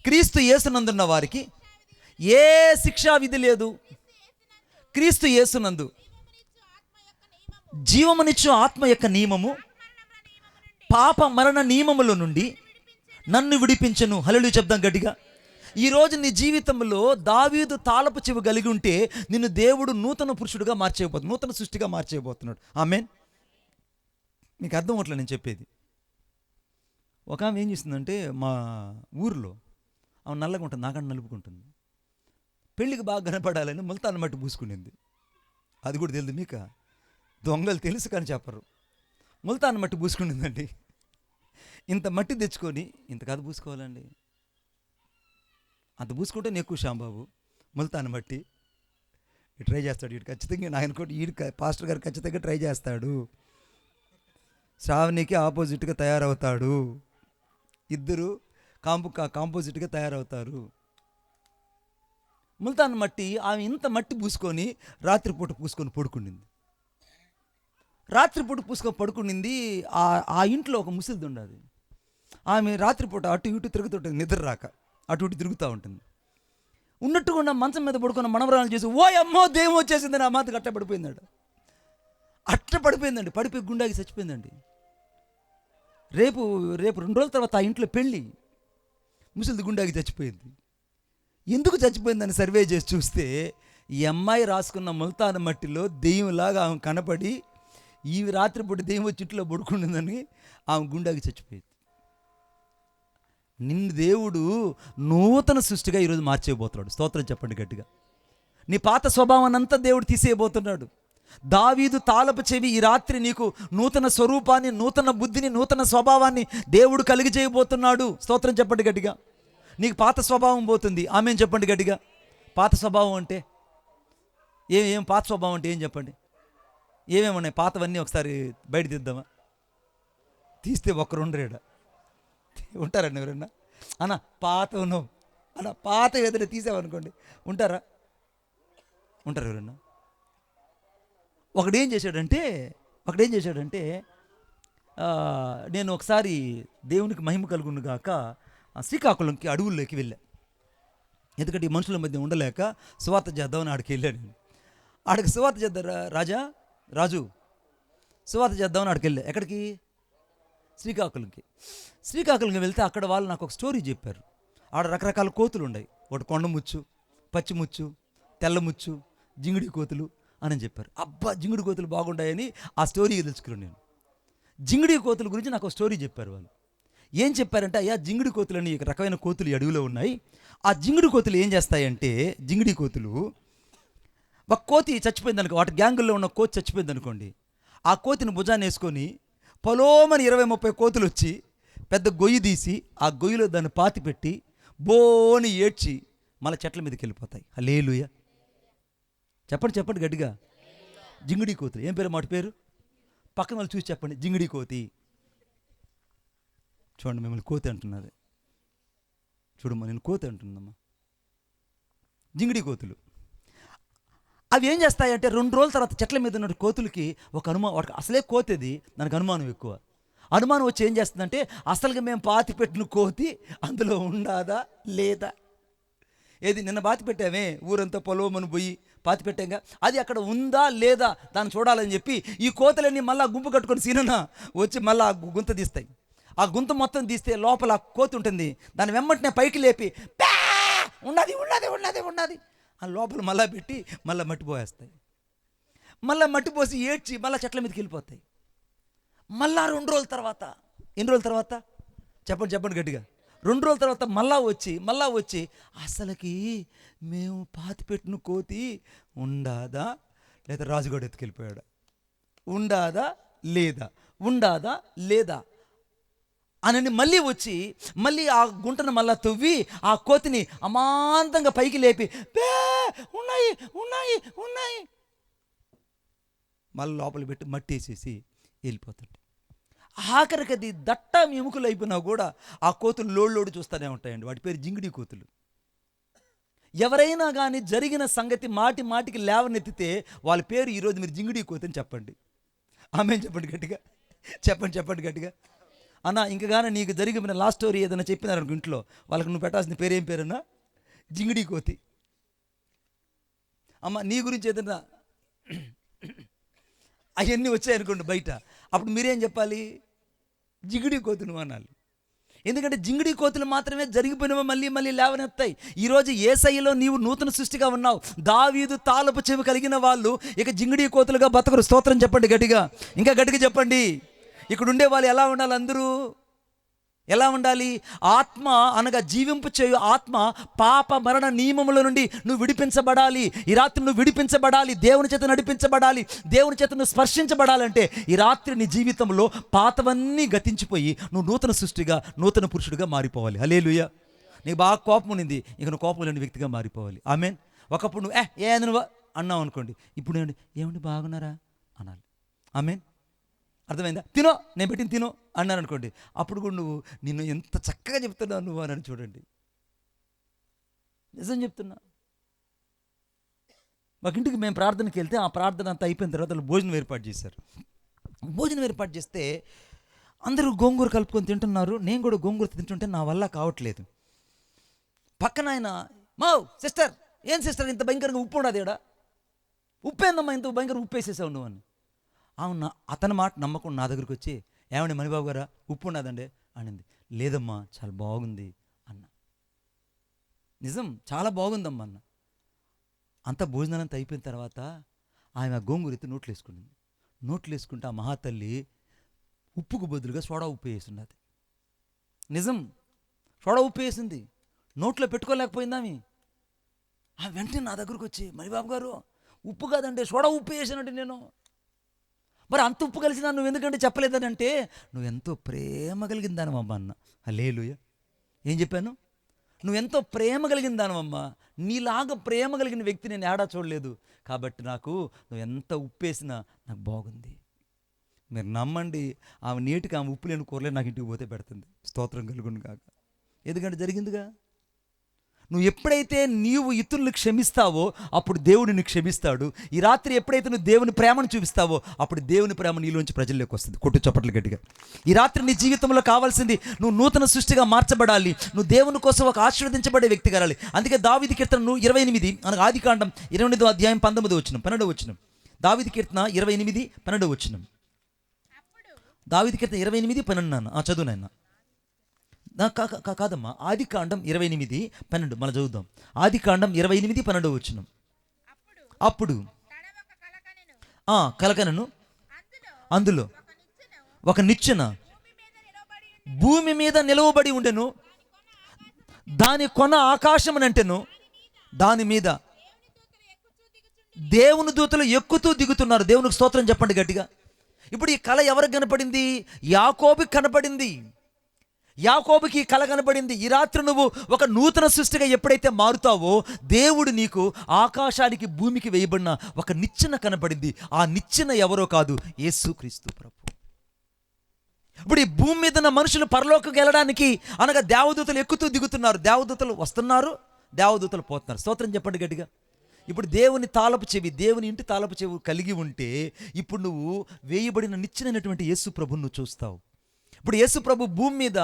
క్రీస్తు యేసునందున్న వారికి ఏ శిక్షా విధి లేదు. క్రీస్తు యేసునందు జీవమునిచ్చు ఆత్మ యొక్క నియమము పాప మరణ నియమముల నుండి నన్ను విడిపించను. హల్లెలూయా చెప్దాం గట్టిగా. ఈరోజు నీ జీవితంలో దావీదు తాళపు చెవి కలిగి ఉంటే నిన్ను దేవుడు నూతన పురుషుడిగా మార్చేయబోతున్నాడు, నూతన సృష్టిగా మార్చేయబోతున్నాడు. ఆమేన్. మీకు అర్థం అవట్లే నేను చెప్పేది. ఒక ఆమె ఏం చేస్తుందంటే, మా ఊరిలో ఆమె నల్లగా ఉంటుంది, నాకన్నా నలుపుకుంటుంది. పెళ్ళికి బాగా కనపడాలని ముల్తాన్ మట్టి పూసుకునింది. అది కూడా తెలియదు మీకు? దొంగలు తెలుసు కానీ చెప్పరు. ముల్తాన్ మట్టి పూసుకునిందండి. ఇంత మట్టి తెచ్చుకొని, ఇంత కాదు పూసుకోవాలండి, అంత పూసుకుంటే ఎక్కువ శాంబాబు ముల్తాన్ మట్టి ట్రై చేస్తాడు. వీడు ఖచ్చితంగా నాయన కూడా పాస్టర్ గారు ఖచ్చితంగా ట్రై చేస్తాడు. శ్రావణికి ఆపోజిట్గా తయారవుతాడు. ఇద్దరు కాంపోజిట్గా తయారవుతారు. ముల్తాన్ మట్టి ఆమె ఇంత మట్టి పూసుకొని రాత్రిపూట పూసుకొని పడుకుండింది. రాత్రిపూట పూసుకొని పడుకునింది. ఆ ఇంట్లో ఒక ముసలిది ఉండదు. ఆమె రాత్రిపూట అటు ఇటు తిరుగుతుంటుంది, నిద్ర రాక అటు ఇటు తిరుగుతూ ఉంటుంది. ఉన్నట్టుగా ఉన్న మంచం మీద పడుకున్న మనవరాలు చేసి, ఓ అమ్మో దెయ్యం వచ్చేసింది నా మాతకు అట్ట పడిపోయిందండి. పడిపోయి గుండాకి చచ్చిపోయిందండి. రేపు 2 రోజుల తర్వాత ఆ ఇంట్లో పెళ్ళి. ముసలిది గుండాకి చచ్చిపోయింది. ఎందుకు చచ్చిపోయిందని సర్వే చేసి చూస్తే, ఈ అమ్మాయి రాసుకున్న ముల్తాన్ మట్టిలో దెయ్యంలాగా ఆమె కనపడి, ఈ రాత్రిపూట దెయ్యం వచ్చి ఇంట్లో పడుకుంటుందని ఆమె గుండాకి చచ్చిపోయింది. నిన్ను దేవుడు నూతన సృష్టిగా ఈరోజు మార్చేయబోతున్నాడు. స్తోత్రం చెప్పండి గట్టిగా. నీ పాత స్వభావాన్ని అంతా దేవుడు తీసేయబోతున్నాడు. దావీదు తాళపు చెవి ఈ రాత్రి నీకు నూతన స్వరూపాన్ని, నూతన బుద్ధిని, నూతన స్వభావాన్ని దేవుడు కలిగి చేయబోతున్నాడు. స్తోత్రం చెప్పండి గట్టిగా. నీకు పాత స్వభావం పోతుంది. ఆమేన్ చెప్పండి గట్టిగా. పాత స్వభావం అంటే ఏం పాత స్వభావం అంటే ఏం చెప్పండి? ఏమేమున్నాయి పాతవన్నీ? ఒకసారి బయట తీద్దామా? తీస్తే ఒక్కరు ఉండరేడా? ఉంటారండి ఎవరన్నా? అన్న పాత ఉన్నావు అన్న, పాత ఏదైనా తీసామనుకోండి ఉంటారా? ఉంటారు ఎవరన్నా? ఒకడేం చేశాడంటే నేను ఒకసారి దేవునికి మహిమ కలుగును గాక శ్రీకాకుళంకి అడవుల్లోకి వెళ్ళా. ఎందుకంటే ఈ మనుషుల మధ్య ఉండలేక సువార్త చేద్దామని ఆడికి వెళ్ళాను నేను. ఆడికి సువార్త చేద్దాం రాజు సువార్త చేద్దామని ఆడికి వెళ్ళా. ఎక్కడికి? శ్రీకాకుళంకి వెళ్తే అక్కడ వాళ్ళు నాకు ఒక స్టోరీ చెప్పారు. ఆడ రకరకాల కోతులు ఉన్నాయి. ఒకటి కొండముచ్చు, పచ్చిముచ్చు, తెల్లముచ్చు, జింగిడి కోతులు అని చెప్పారు. అబ్బా జింగిడి కోతులు బాగుంటాయని ఆ స్టోరీ తెలుసుకున్నాను నేను. జింగిడి కోతుల గురించి నాకు ఒక స్టోరీ చెప్పారు వాళ్ళు. ఏం చెప్పారంటే, అయ్యా జింగిడి కోతులని రకమైన కోతులు అడవిలో ఉన్నాయి. ఆ జింగిడి కోతులు ఏం చేస్తాయంటే, జింగిడి కోతులు ఒక కోతి చచ్చిపోయింది అనుకో, వాటి గ్యాంగుల్లో ఉన్న కోతి చచ్చిపోయింది అనుకోండి, ఆ కోతిని భుజాన్ని వేసుకొని పొలోమని 20-30 కోతులు వచ్చి పెద్ద గొయ్యి తీసి ఆ గొయ్యిలో దాన్ని పాతి పెట్టి బోని ఏడ్చి మళ్ళీ చెట్ల మీదకి వెళ్ళిపోతాయి. హల్లెలూయా చెప్పండి గట్టిగా. జింగిడి కోతులు. ఏం పేరు? మాట పేరు పక్కన వాళ్ళు చూసి చెప్పండి. జింగిడి కోతి. చూడండి, మిమ్మల్ని కోతి అంటున్నది. చూడమ్మా, నేను కోతి అంటున్నామ్మా. జింగిడి కోతులు అవి ఏం చేస్తాయంటే 2 రోజుల తర్వాత చెట్ల మీద ఉన్న కోతులకి ఒక అనుమానం, వాటికి అసలే కోతేది, దానికి అనుమానం ఎక్కువ. అనుమానం వచ్చి ఏం చేస్తుందంటే, అసలుగా మేము పాతి పెట్టిన కోతి అందులో ఉండాదా లేదా, ఏది నిన్న పాతి పెట్టామే ఊరంతా పొలవమని పోయి పాతి పెట్టాంగా, అది అక్కడ ఉందా లేదా దాన్ని చూడాలని చెప్పి ఈ కోతలన్నీ మళ్ళీ గుంపు కట్టుకొని సీనన వచ్చి మళ్ళీ ఆ గుంత తీస్తాయి. ఆ గుంత మొత్తం తీస్తే లోపల కోతి ఉంటుంది. దాని వెంబటినే పైకి లేపి ఉన్నది ఉన్నది ఉన్నది ఉన్నది ఆ లోపల మళ్ళా పెట్టి మళ్ళీ మట్టిపోయేస్తాయి. మళ్ళీ మట్టిపోసి ఏడ్చి మళ్ళీ చెట్ల మీదకి వెళ్ళిపోతాయి. మళ్ళా 2 రోజుల తర్వాత, ఎన్ని రోజుల తర్వాత చెప్పండి చెప్పండి గట్టిగా, 2 రోజుల తర్వాత మళ్ళా వచ్చి అసలుకి మేము పాతి పెట్టిన కోతి ఉండాదా లేదా రాజుగాడు ఎత్తుకెళ్ళిపోయాడా, ఉండాదా లేదా అని మళ్ళీ వచ్చి మళ్ళీ ఆ గుంటను మళ్ళా తవ్వి ఆ కోతిని అమాంతంగా పైకి లేపి ఉన్నాయి ఉన్నాయి ఉన్నాయి మళ్ళీ లోపల పెట్టి మట్టి వేసేసి వెళ్ళిపోతుంటే, ఆఖరికి అది దట్ట ఎముకలు అయిపోయినా కూడా ఆ కోతులు లోడు చూస్తూనే ఉంటాయండి. వాటి పేరు జింగిడి కోతులు. ఎవరైనా కానీ జరిగిన సంగతి మాటికి లేవనెత్తితే వాళ్ళ పేరు ఈరోజు మీరు జింగిడి కోతి అని చెప్పండి. ఆమెన్ చెప్పండి గట్టిగా, చెప్పండి గట్టిగా. అన్న ఇంకా కానీ నీకు జరిగిన లాస్ట్ స్టోరీ ఏదైనా చెప్పినారనుకో ఇంట్లో, వాళ్ళకి నువ్వు పెట్టాల్సిన పేరేం పేరన్నా, జింగిడి కోతి. అమ్మ నీ గురించి ఏదైనా అవన్నీ వచ్చాయనుకోండి బయట, అప్పుడు మీరేం చెప్పాలి, జింగిడి కోతులు అనాలి. ఎందుకంటే జింగిడి కోతులు మాత్రమే జరిగిపోయినవో మళ్ళీ లేవనెత్తాయి. ఈరోజు యేసయ్యలో నీవు నూతన సృష్టిగా ఉన్నావు. దావీదు తాళపు చెవి కలిగిన వాళ్ళు ఇక జింగిడి కోతులుగా బతకరు. స్తోత్రం చెప్పండి గట్టిగా, ఇంకా గట్టిగా చెప్పండి. ఇక్కడ ఉండే వాళ్ళు ఎలా ఉండాలి, అందరూ ఎలా ఉండాలి, ఆత్మ అనగా జీవింపు చేయు ఆత్మ పాప మరణ నియమముల నుండి నువ్వు విడిపించబడాలి. ఈ రాత్రి నువ్వు విడిపించబడాలి, దేవుని చేత నడిపించబడాలి, దేవుని చేత నువ్వు స్పర్శించబడాలంటే ఈ రాత్రి నీ జీవితంలో పాతవన్నీ గతించిపోయి నువ్వు నూతన సృష్టిగా నూతన పురుషుడిగా మారిపోవాలి. హల్లెలూయా. నీకు బాగా కోపం ఉన్నింది, ఇక నువ్వు కోపం లేని వ్యక్తిగా మారిపోవాలి. ఆమేన్. ఒకప్పుడు నువ్వు నువ్వు అన్నావు అనుకోండి, ఇప్పుడు ఏమండి బాగున్నారా అనాలి. ఆమేన్. అర్థమైందా? తినో, నేను పెట్టిన తినో అన్నాను అనుకోండి, అప్పుడు కూడా నువ్వు నిన్ను ఎంత చక్కగా చెప్తున్నావు నువ్వు అని చూడండి. నిజం చెప్తున్నా. మాకు ఇంటికి మేము ప్రార్థనకి వెళ్తే ఆ ప్రార్థన అంతా అయిపోయిన తర్వాత వాళ్ళు భోజనం ఏర్పాటు చేశారు. భోజనం ఏర్పాటు చేస్తే అందరూ గోంగూర కలుపుకొని తింటున్నారు. నేను కూడా గోంగూర తింటుంటే నా వల్ల కావట్లేదు. పక్కన ఆయన, సిస్టర్ ఏం సిస్టర్ ఇంత భయంకరంగా ఉప్పు ఉండదు ఇక్కడ, ఉప్పు ఏందమ్మా ఇంత భయంకరంగా ఉప్పు వేసేసావు నువ్వు అని. అవునా, అతని మాట నమ్మకం నా దగ్గరికి వచ్చి, ఏమండి మణిబాబు గారా ఉప్పు ఉన్నదండి అనింది. లేదమ్మా చాలా బాగుంది అన్న. నిజం చాలా బాగుందమ్మా అన్న. అంత భోజనాలంతా అయిపోయిన తర్వాత ఆమె గోంగూర ఎత్తి నోట్లు వేసుకునింది. నోట్లు వేసుకుంటే ఆ మహాతల్లి ఉప్పుకు బదులుగా సోడా ఉప్పు వేసింది. నిజం, సోడా ఉప్పు వేసింది. నోట్లో పెట్టుకోలేకపోయిందామి. ఆ వెంటనే నా దగ్గరకు వచ్చి, మణిబాబు గారు ఉప్పు కాదండి సోడా ఉప్పు వేసానంటే నేను. మరి అంత ఉప్పు కలిసి నువ్వు ఎందుకంటే చెప్పలేదని అంటే, నువ్వు ఎంతో ప్రేమ కలిగిన దానవమ్మ అన్న. హల్లెలూయా. ఏం చెప్పాను? నువ్వెంతో ప్రేమ కలిగిన దానవమ్మ. నీలాగా ప్రేమ కలిగిన వ్యక్తి నేను ఏడా చూడలేదు. కాబట్టి నాకు నువ్వు ఎంత ఉప్పు వేసినా నాకు బాగుంది. మీరు నమ్మండి, ఆమె నీటికి ఆమె ఉప్పు లేని కూరలే నాకు ఇంటికి పోతే పెడుతుంది. స్తోత్రం కలుగును కాక. ఎందుకంటే జరిగిందిగా. నువ్వు ఎప్పుడైతే నీవు ఇతరులను క్షమిస్తావో అప్పుడు దేవుడు నిన్ను క్షమిస్తాడు. ఈ రాత్రి ఎప్పుడైతే నువ్వు దేవుని ప్రేమను చూపిస్తావో అప్పుడు దేవుని ప్రేమ నీలోంచి ప్రజల్లోకి వస్తుంది. కొట్టు చప్పట్లు గట్టిగా. ఈ రాత్రి నీ జీవితంలో కావాల్సింది నువ్వు నూతన సృష్టిగా మార్చబడాలి. నువ్వు దేవుని కోసం ఒక ఆశీర్వదించబడే వ్యక్తి కావాలి. అందుకే దావీదు కీర్తన 28 అనగా ఆదికాండం 28వ అధ్యాయం 12వ వచనం. దావీదు కీర్తన 28:12. దావీదు కీర్తన 28:12 నాన్న చదువు నాయన. కాదమ్మా, ఆదికాండం 28:12 మనం చదువుదాం. ఆదికాండం 28:12. అప్పుడు కలకనను అందులో ఒక నిచ్చెన భూమి మీద నిలవబడి ఉండెను, దాని కొన ఆకాశమునంటెను, దాని మీద దేవుని దూతలు ఎక్కుతూ దిగుతున్నారు. దేవునికి స్తోత్రం చెప్పండి గట్టిగా. ఇప్పుడు ఈ కళ ఎవరికి కనపడింది? యాకోబుకి కనపడింది. యాకోబుకి కళ కనబడింది. ఈ రాత్రి నువ్వు ఒక నూతన సృష్టిగా ఎప్పుడైతే మారుతావో దేవుడు నీకు ఆకాశానికి భూమికి వేయబడిన ఒక నిచ్చెన కనబడింది. ఆ నిచ్చెన ఎవరో కాదు, యేసుక్రీస్తు ప్రభు. ఇప్పుడు ఈ భూమి మీద ఉన్న మనుషులు పరలోకంకి వెళ్ళడానికి అనగా దేవదూతలు ఎక్కుతూ దిగుతున్నారు. దేవదూతలు వస్తున్నారు, దేవదూతలు పోతున్నారు. స్తోత్రం చెప్పండి గట్టిగా. ఇప్పుడు దేవుని తాళపు చెవి, దేవుని ఇంటి తాళపు చెవి కలిగి ఉంటే ఇప్పుడు నువ్వు వేయబడిన నిచ్చెనైనటువంటి యేసు ప్రభువును నువ్వు చూస్తావు. ఇప్పుడు యేసు ప్రభు భూమి మీద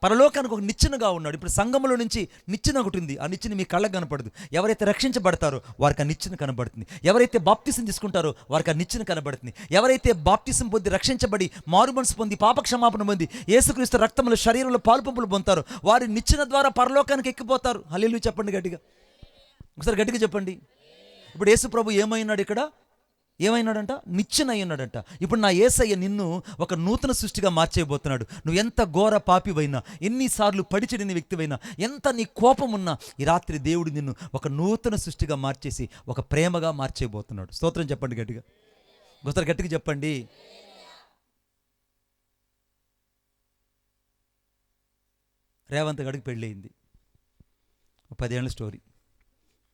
పరలోకానికి ఒక నిచ్చెనగా ఉన్నాడు. ఇప్పుడు సంఘములో నుంచి నిచ్చెన ఒకటి ఉంది. ఆ నిచ్చెన మీ కళ్ళకు కనపడదు. ఎవరైతే రక్షించబడతారో వారికి ఆ నిచ్చెన కనబడుతుంది. ఎవరైతే బాప్తిసం తీసుకుంటారో వారికి ఆ నిచ్చెన కనబడుతుంది. ఎవరైతే బాప్తిసం పొంది రక్షించబడి మారుమనసు పొంది పాపక్షమాపణ పొంది యేసుక్రీస్తు రక్తంలో శరీరంలో పాలుపంపులు పొందుతారో వారి నిచ్చెన ద్వారా పరలోకానికి ఎక్కిపోతారు. హల్లెలూయా చెప్పండి గట్టిగా, ఒకసారి గట్టిగా చెప్పండి. ఇప్పుడు యేసు ప్రభు ఏమైనాడు? ఇక్కడ ఏమైనాడంట? నిచ్చెన అయ్యున్నాడంట. ఇప్పుడు నా యేసయ్య నిన్ను ఒక నూతన సృష్టిగా మార్చేయబోతున్నాడు. నువ్వు ఎంత ఘోర పాపివైనా, ఎన్నిసార్లు పడిచెడిన వ్యక్తివైనా, ఎంత నీ కోపం ఉన్నా, ఈ రాత్రి దేవుడు నిన్ను ఒక నూతన సృష్టిగా మార్చేసి ఒక ప్రేమగా మార్చేయబోతున్నాడు. స్తోత్రం చెప్పండి గట్టిగా, ఒకసారి గట్టిగా చెప్పండి. రేవంత్ గడికి పెళ్ళయింది. 10 ఏళ్ళ స్టోరీ,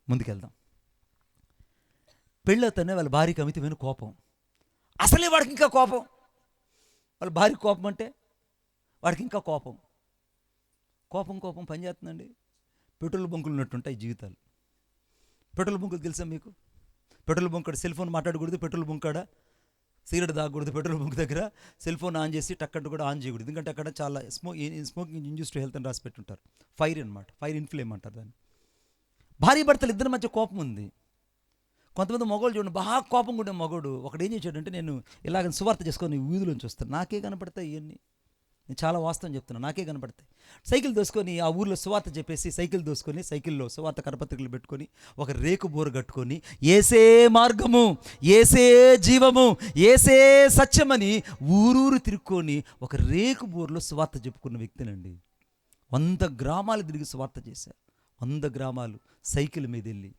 ముందుకెళ్దాం. పెళ్ళవుతానే వాళ్ళ భార్యకి అమితమైన కోపం. అసలే వాడికి ఇంకా కోపం. వాళ్ళ భార్య కోపం అంటే వాడికి ఇంకా కోపం. కోపం పనిచేస్తుందండి. పెట్రోల్ బంకులు ఉన్నట్టుంటాయి జీవితాలు. పెట్రోల్ బంకులు తెలుసా మీకు? పెట్రోల్ బంక్ సెల్ ఫోన్ మాట్లాడకూడదు, పెట్రోల్ బంక్ కాడ సిగరెట్ తాగకూడదు, పెట్రోల్ బంక్ దగ్గర సెల్ ఫోన్ ఆన్ చేసి టక్కంటూ కూడా ఆన్ చేయకూడదు. ఎందుకంటే అక్కడ చాలా స్మోకింగ్ ఇండ్యూస్ టు హెల్త్ అని రాసి పెట్టుంటారు. ఫైర్ అనమాట, ఫైర్ ఇన్ఫ్లేమ్ అంటారు దాన్ని. భార్య భర్తలు ఇద్దరి మధ్య కోపం ఉంది. కొంతమంది మగవాళ్ళు చూడండి, బాగా కోపం కూడా మగోడు ఒకడు ఏం చేశాడంటే, నేను ఇలాగ సువార్త చేసుకొని వీధిలోంచి వస్తాను, నాకే కనపడతాయి ఇవన్నీ, నేను చాలా వాస్తవం చెప్తున్నాను, నాకే కనపడతాయి. సైకిల్ దోసుకొని ఆ ఊర్లో సువార్త చెప్పేసి సైకిల్ దోసుకొని సైకిల్లో సువార్త కరపత్రికలు పెట్టుకొని ఒక రేకు బోరు కట్టుకొని ఏసే మార్గము, ఏసే జీవము, ఏసే సత్యమని ఊరూరు తిరుక్కొని ఒక రేకు బోరులో సువార్త చెప్పుకున్న వ్యక్తినండి. 100 గ్రామాలు తిరిగి సువార్త చేశారు. 100 గ్రామాలు సైకిల్ మీద వెళ్ళి.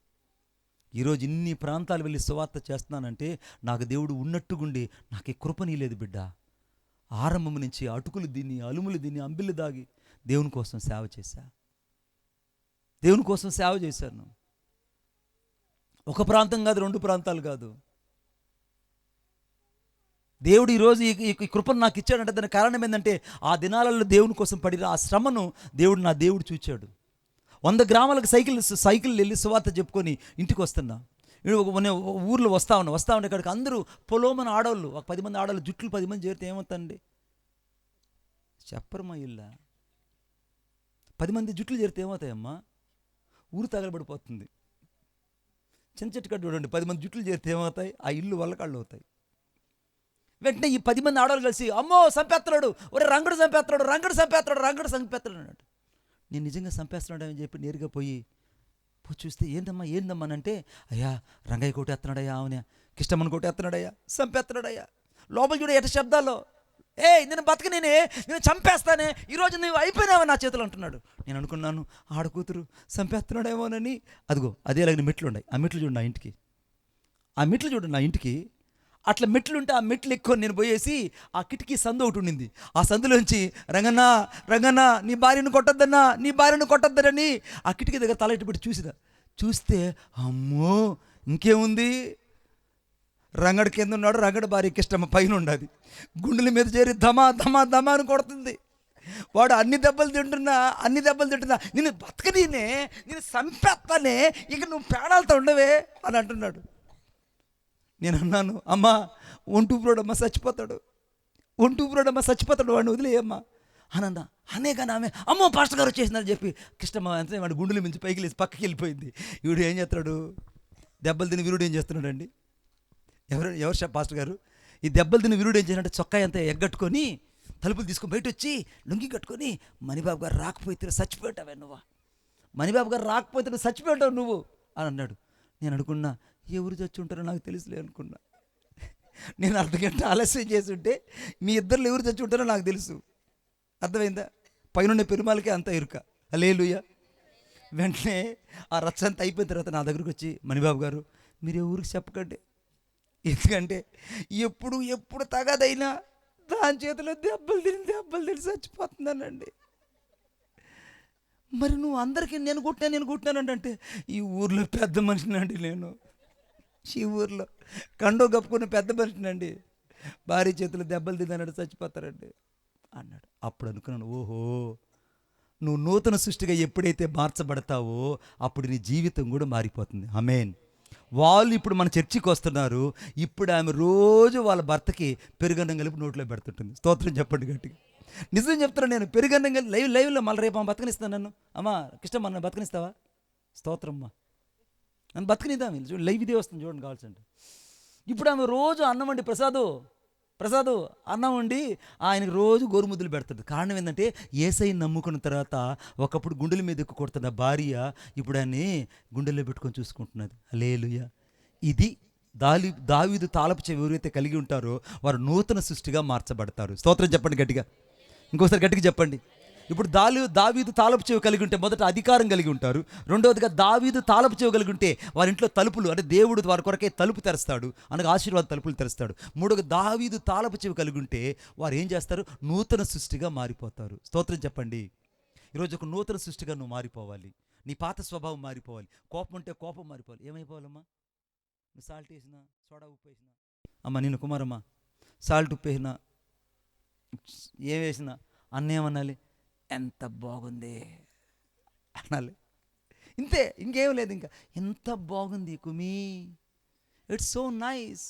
ఈరోజు ఇన్ని ప్రాంతాలు వెళ్ళి సువార్త చేస్తున్నానంటే నాకు దేవుడు ఉన్నట్టుగుండి నాకు ఈ కృపనీలేదు బిడ్డ. ఆరంభం నుంచి అటుకులు తిని, అలుములు తిని, అంబిళ్ళు దాగి దేవుని కోసం సేవ చేశా. దేవుని కోసం సేవ చేశాను. ఒక ప్రాంతం కాదు, 2 ప్రాంతాలు కాదు. దేవుడు ఈరోజు ఈ కృపను నాకు ఇచ్చాడంటే దానికి కారణం ఏంటంటే ఆ దినాలలో దేవుని కోసం పడిన ఆ శ్రమను నా దేవుడు చూచాడు. 100 గ్రామాలకు సైకిల్ వెళ్ళి సువార్త చెప్పుకొని ఇంటికి వస్తున్నా. ఊర్లో వస్తా ఉండే ఇక్కడికి అందరూ పొలోమని ఆడవాళ్ళు, ఒక 10 మంది ఆడవాళ్ళు, జుట్లు 10 మంది చేరితే ఏమవుతుందండి చెప్పరు మా ఇల్లా. 10 మంది జుట్లు చేరితే ఏమవుతాయమ్మా? ఊరు తగలబడిపోతుంది. చిన్న చెట్టు కట్టు చూడండి, 10 మంది జుట్లు చేరితే ఏమవుతాయి? ఆ ఇల్లు వల్లకాళ్ళు అవుతాయి. వెంటనే ఈ 10 మంది ఆడవాళ్ళు కలిసి, అమ్మో చంపేస్తున్నాడు, ఒరే రంగడు చంపేస్తున్నాడు అన్నాడు. నేను నిజంగా చంపేస్తున్నాడని చెప్పి నేరుగా పోయి చూస్తే ఏందమ్మా అంటే, అయ్యా రంగయ్య కొట్టేస్తున్నాడయ్యా, అవునా కిష్టమ్మని కొట్టేస్తున్నాడయ్యా, చంపేస్తున్నాడయ్యా. లోపల చూడ ఎట శబ్దాల్లో, నేను బతకనేనే, నేను చంపేస్తానే, ఈరోజు నువ్వు అయిపోయినావా నా చేతులు అంటున్నాడు. నేను అనుకున్నాను ఆడ కూతురు చంపేస్తున్నాడేమోనని. అదిగో అదేలాగిన మెట్లు ఉన్నాయి, ఆ మెట్లు చూడండి నా ఇంటికి, అట్లా మెట్లుంటే ఆ మెట్లు ఎక్కువ నేను పోయేసి ఆ కిటికీ సందు ఒకటి ఉండింది. ఆ సందులోంచి రంగన్నా నీ భార్యను కొట్టొద్దనని ఆ కిటికీ దగ్గర తల ఇటు పెట్టి చూస్తే అమ్మో ఇంకేముంది, రంగడి కింద ఉన్నాడు, రంగడి భార్యకి ఇష్టం పైన ఉండదు. గుండెల మీద చేరి ధమా అని కొడుతుంది. వాడు అన్ని దెబ్బలు తింటున్నా నేను బతకనీనే, నేను చంపేస్తానే, ఇక నువ్వు ప్రాణాలతో ఉండవే అని అంటున్నాడు. నేను అన్నాను, అమ్మా ఒంటూపురోడమ్మ చచ్చిపోతాడు, వాడిని వదిలేయమ్మా అని అన్నా. అనే కానీ ఆమె అమ్మో పాస్టర్ గారు వచ్చేసిందని చెప్పి కిష్టమ్మ అంటే వాడు గుండెలు మించి పైకి లేచి పక్కకి వెళ్ళిపోయింది. వీడు ఏం చేస్తాడు, దెబ్బలు తిని వీరుడు ఏం చేస్తున్నాడండి? ఎవరు పాస్టర్ గారు? ఈ దెబ్బలు తిని వీరుడు ఏం చేసినట్టు చొక్కా అంతా ఎగ్గట్టుకొని తలుపులు తీసుకొని బయట వచ్చి లుంగి కట్టుకొని, మణిబాబు గారు రాకపోతే చచ్చిపోయావే నువ్వు చచ్చిపోయావు నువ్వు అని అన్నాడు. నేను అనుకున్నా ఎవరు చచ్చి ఉంటారో నాకు తెలుసులే అనుకున్నా. నేను అర్ధగంట ఆలస్యం చేసి ఉంటే మీ ఇద్దరు ఎవరు చచ్చి ఉంటారో నాకు తెలుసు. అర్థమైందా? పైన పెరుమాలకే అంత ఇరుక. హల్లెలూయా. వెంటనే ఆ రచ్చ అంతా అయిపోయిన తర్వాత నా దగ్గరకు వచ్చి, మణిబాబు గారు మీరు ఎవరికి చెప్పకండి, ఎందుకంటే ఎప్పుడు తగదైనా దాని చేతిలో దెబ్బలు తిని చచ్చిపోతున్నానండి. మరి నువ్వు అందరికీ నేను కుట్టినానంటే ఈ ఊర్లో పెద్ద మనిషినండి, నేను ఈ ఊర్లో కండో కప్పుకున్న పెద్ద మనిషినండి, భార్య చేతులు దెబ్బలు తిన్నాడు చచ్చిపోతారండి అన్నాడు. అప్పుడు అనుకున్నాను, ఓహో నువ్వు నూతన సృష్టిగా ఎప్పుడైతే మార్చబడతావో అప్పుడు నీ జీవితం కూడా మారిపోతుంది. ఆమేన్. వాళ్ళు ఇప్పుడు మన చర్చికి వస్తున్నారు. ఇప్పుడు ఆమె రోజు వాళ్ళ భర్తకి పెరుగన్నం కలిపి నోట్లో పెడుతుంటుంది. స్తోత్రం చెప్పండి గట్టిగా. నిజం చెప్తున్నాను నేను. పెరుగన్నం కలిపి లైవ్లో మళ్ళీ రేపు ఆమె బతకనిస్తాను నన్ను. అమ్మా కృష్ణ నన్ను బతకనిస్తావా? స్తోత్రం అమ్మా, నన్ను బతకనిద్దాం. చూడండి లైవ్ ఇదే వస్తుంది చూడండి కావాల్సింటే. ఇప్పుడు ఆమె రోజు అన్నం వండి ప్రసాదు అన్నం వండి ఆయనకు రోజు గోరుముద్దలు పెడుతుంది. కారణం ఏంటంటే యేసయ్యని నమ్ముకున్న తర్వాత ఒకప్పుడు గుండెల మీద ఎక్కువ కొడుతున్న భార్య ఇప్పుడు ఆయన్ని గుండెల్లో పెట్టుకొని చూసుకుంటున్నది. హల్లెలూయా. ఇది దావీదు తాళపు చెవి ఎవరైతే కలిగి ఉంటారో వారు నూతన సృష్టిగా మార్చబడతారు. స్తోత్రం చెప్పండి గట్టిగా. ఇంకోసారి గట్టిగా చెప్పండి. ఇప్పుడు దావీదు తాళపు చెవి కలిగి ఉంటే మొదట అధికారం కలిగి ఉంటారు. రెండవదిగా దావీదు తాళపు చెవి కలిగి ఉంటే వారి ఇంట్లో తలుపులు, అంటే దేవుడు వారి కొరకే తలుపు తెరుస్తాడు, అనగా ఆశీర్వాద తలుపులు తెరుస్తాడు. మూడోగా దావీదు తాళపు చెవి కలిగి ఉంటే వారు ఏం చేస్తారు? నూతన సృష్టిగా మారిపోతారు. స్తోత్రం చెప్పండి. ఈరోజు ఒక నూతన సృష్టిగా నువ్వు మారిపోవాలి. నీ పాత స్వభావం మారిపోవాలి. కోపం ఉంటే కోపం మారిపోవాలి. ఏమైపోవాలమ్మా? నువ్వు సాల్ట్ వేసినా, సోడా ఉప్పు వేసినా, అమ్మ నేను కుమారమ్మ సాల్ట్ ఉప్పు వేసినా, ఏం వేసినా అన్నేమనాలి? ఎంత బాగుంది అనాలి. ఇంతే, ఇంకేం లేదు. ఇంకా ఎంత బాగుంది కుమీ, it's so nice,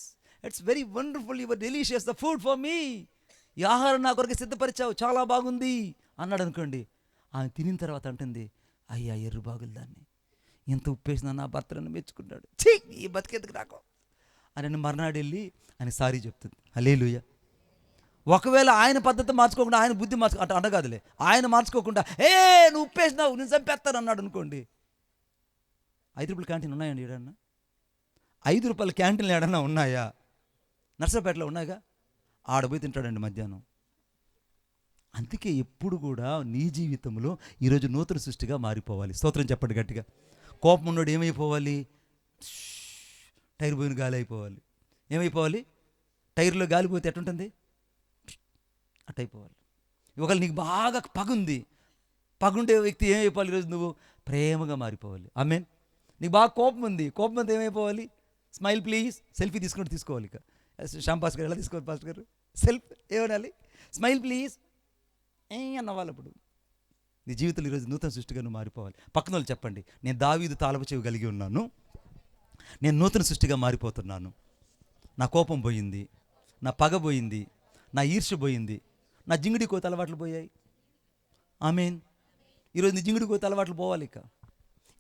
it's very wonderful, your delicious the food for me. ఈ ఆహారం నా కొరకు సిద్ధపరిచావు, చాలా బాగుంది అన్నాడు అనుకోండి. ఆమె తినిన తర్వాత అంటుంది, అయ్యా ఎర్రు బాగులు దాన్ని, ఎంత ఉప్పేసినా నా భర్తను మెచ్చుకున్నాడు, ఛీ ఈ బతికెందుకు నాకు అని మర్నాడు వెళ్ళి ఆయన సారీ చెప్తుంది. హల్లెలూయా. ఒకవేళ ఆయన పద్ధతి మార్చుకోకుండా, ఆయన బుద్ధి అనగాదులే, ఆయన మార్చుకోకుండా నువ్వు ఉప్పేసినావు నేను చంపేస్తాను అన్నాడు అనుకోండి. 5 రూపాయల క్యాంటీన్ ఉన్నాయండి ఏడన్నా? 5 రూపాయల క్యాంటీన్లు ఏడన్నా ఉన్నాయా? నర్సరాపేటలో ఉన్నాయిగా, ఆడపోయి తింటాడండి మధ్యాహ్నం. అందుకే ఎప్పుడు కూడా నీ జీవితంలో ఈరోజు నూతన సృష్టిగా మారిపోవాలి. స్తోత్రం చెప్పండి గట్టిగా. కోపం ఉన్నోడు ఏమైపోవాలి? టైర్ పోయిన గాలి అయిపోవాలి. ఏమైపోవాలి? టైర్లో గాలిపోతే ఎట్టుంటుంది? అట్టయిపోవాలి. ఒకవేళ నీకు బాగా పగుండే వ్యక్తి ఏమైపోవాలి? ఈరోజు నువ్వు ప్రేమగా మారిపోవాలి. ఆమేన్. నీకు బాగా కోపం ఉంది ఏమైపోవాలి? స్మైల్ ప్లీజ్, సెల్ఫీ తీసుకోవాలి. ఇక శ్యాంపాస్ గారు ఎలా తీసుకోవాలి? పాస్టర్ గారు సెల్ఫ్ ఏమనాలి? స్మైల్ ప్లీజ్ అన్నవాళ్ళు. అప్పుడు నీ జీవితంలో ఈరోజు నూతన సృష్టిగా నువ్వు మారిపోవాలి. పక్కన వాళ్ళు చెప్పండి, నేను దావీదు తాళపు చెవి కలిగి ఉన్నాను, నేను నూతన సృష్టిగా మారిపోతున్నాను. నా కోపం పోయింది, నా పగ పోయింది, నా ఈర్ష్య పోయింది, నా జింగిడి కోత అలవాట్లు పోయాయి. ఆమేన్. ఈరోజు నీ జింగిడి కోత అలవాట్లు పోవాలి. ఇక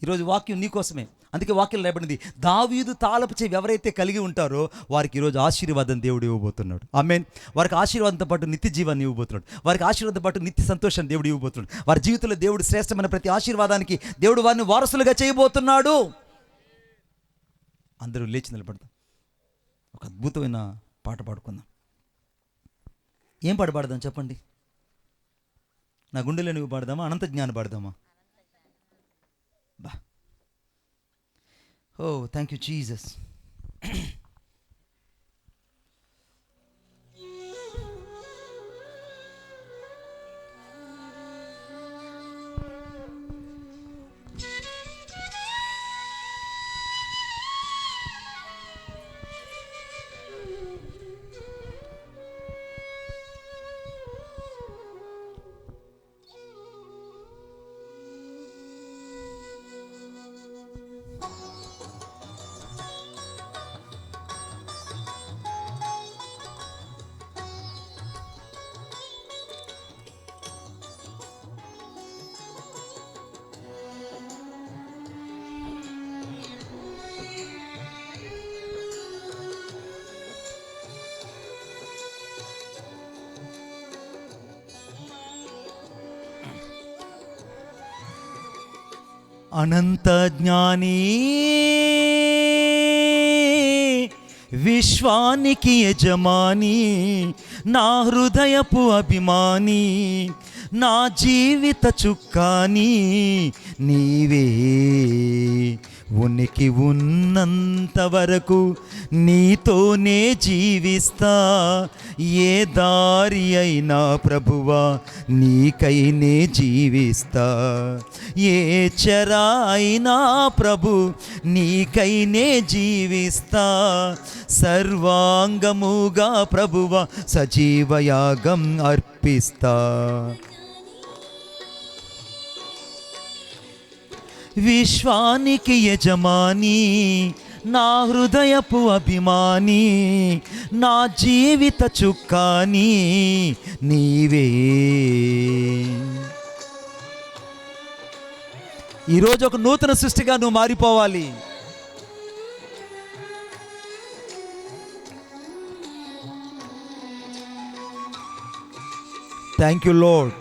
ఈరోజు వాక్యం నీకోసమే. అందుకే వాక్యం రాయబడింది, దావీదు తాళపు చెవి ఎవరైతే కలిగి ఉంటారో వారికి ఈరోజు ఆశీర్వాదం దేవుడు ఇవ్వబోతున్నాడు. ఆమేన్. వారికి ఆశీర్వాదంతో పాటు నిత్య జీవాన్ని ఇవ్వబోతున్నాడు. వారికి ఆశీర్వాదంతో పాటు నిత్య సంతోషాన్ని దేవుడు ఇవ్వబోతున్నాడు. వారి జీవితంలో దేవుడు శ్రేష్టమైన ప్రతి ఆశీర్వాదానికి దేవుడు వారిని వారసులుగా చేయబోతున్నాడు. అందరూ లేచి నిలబడతాం. ఒక అద్భుతమైన పాట పాడుకుందాం. ఏం పాట పాడదాం చెప్పండి? నా గుండెలో నువ్వు పాడదామా? అనంత జ్ఞానం పాడదామా? బా, ఓ థ్యాంక్ యూ జీసస్. అనంత జ్ఞాని, విశ్వానికి యజమాని, నా హృదయపు అభిమాని, నా జీవిత చుక్కాని నీవే. ఉనికి ఉన్నంత వరకు నీతోనే జీవిస్తా, ఏ దారి అయినా ప్రభువా నీకైనే జీవిస్తా, ఏ చెర అయినా ప్రభు నీకైనే జీవిస్తా, సర్వాంగముగా ప్రభువా సజీవయాగం అర్పిస్తా. విశ్వానికి యజమాని, నా హృదయపు అభిమాని, నా జీవిత చుక్కాని నీవే. ఈరోజు ఒక నూతన సృష్టిగా నువ్వు మారిపోవాలి. Thank you lord.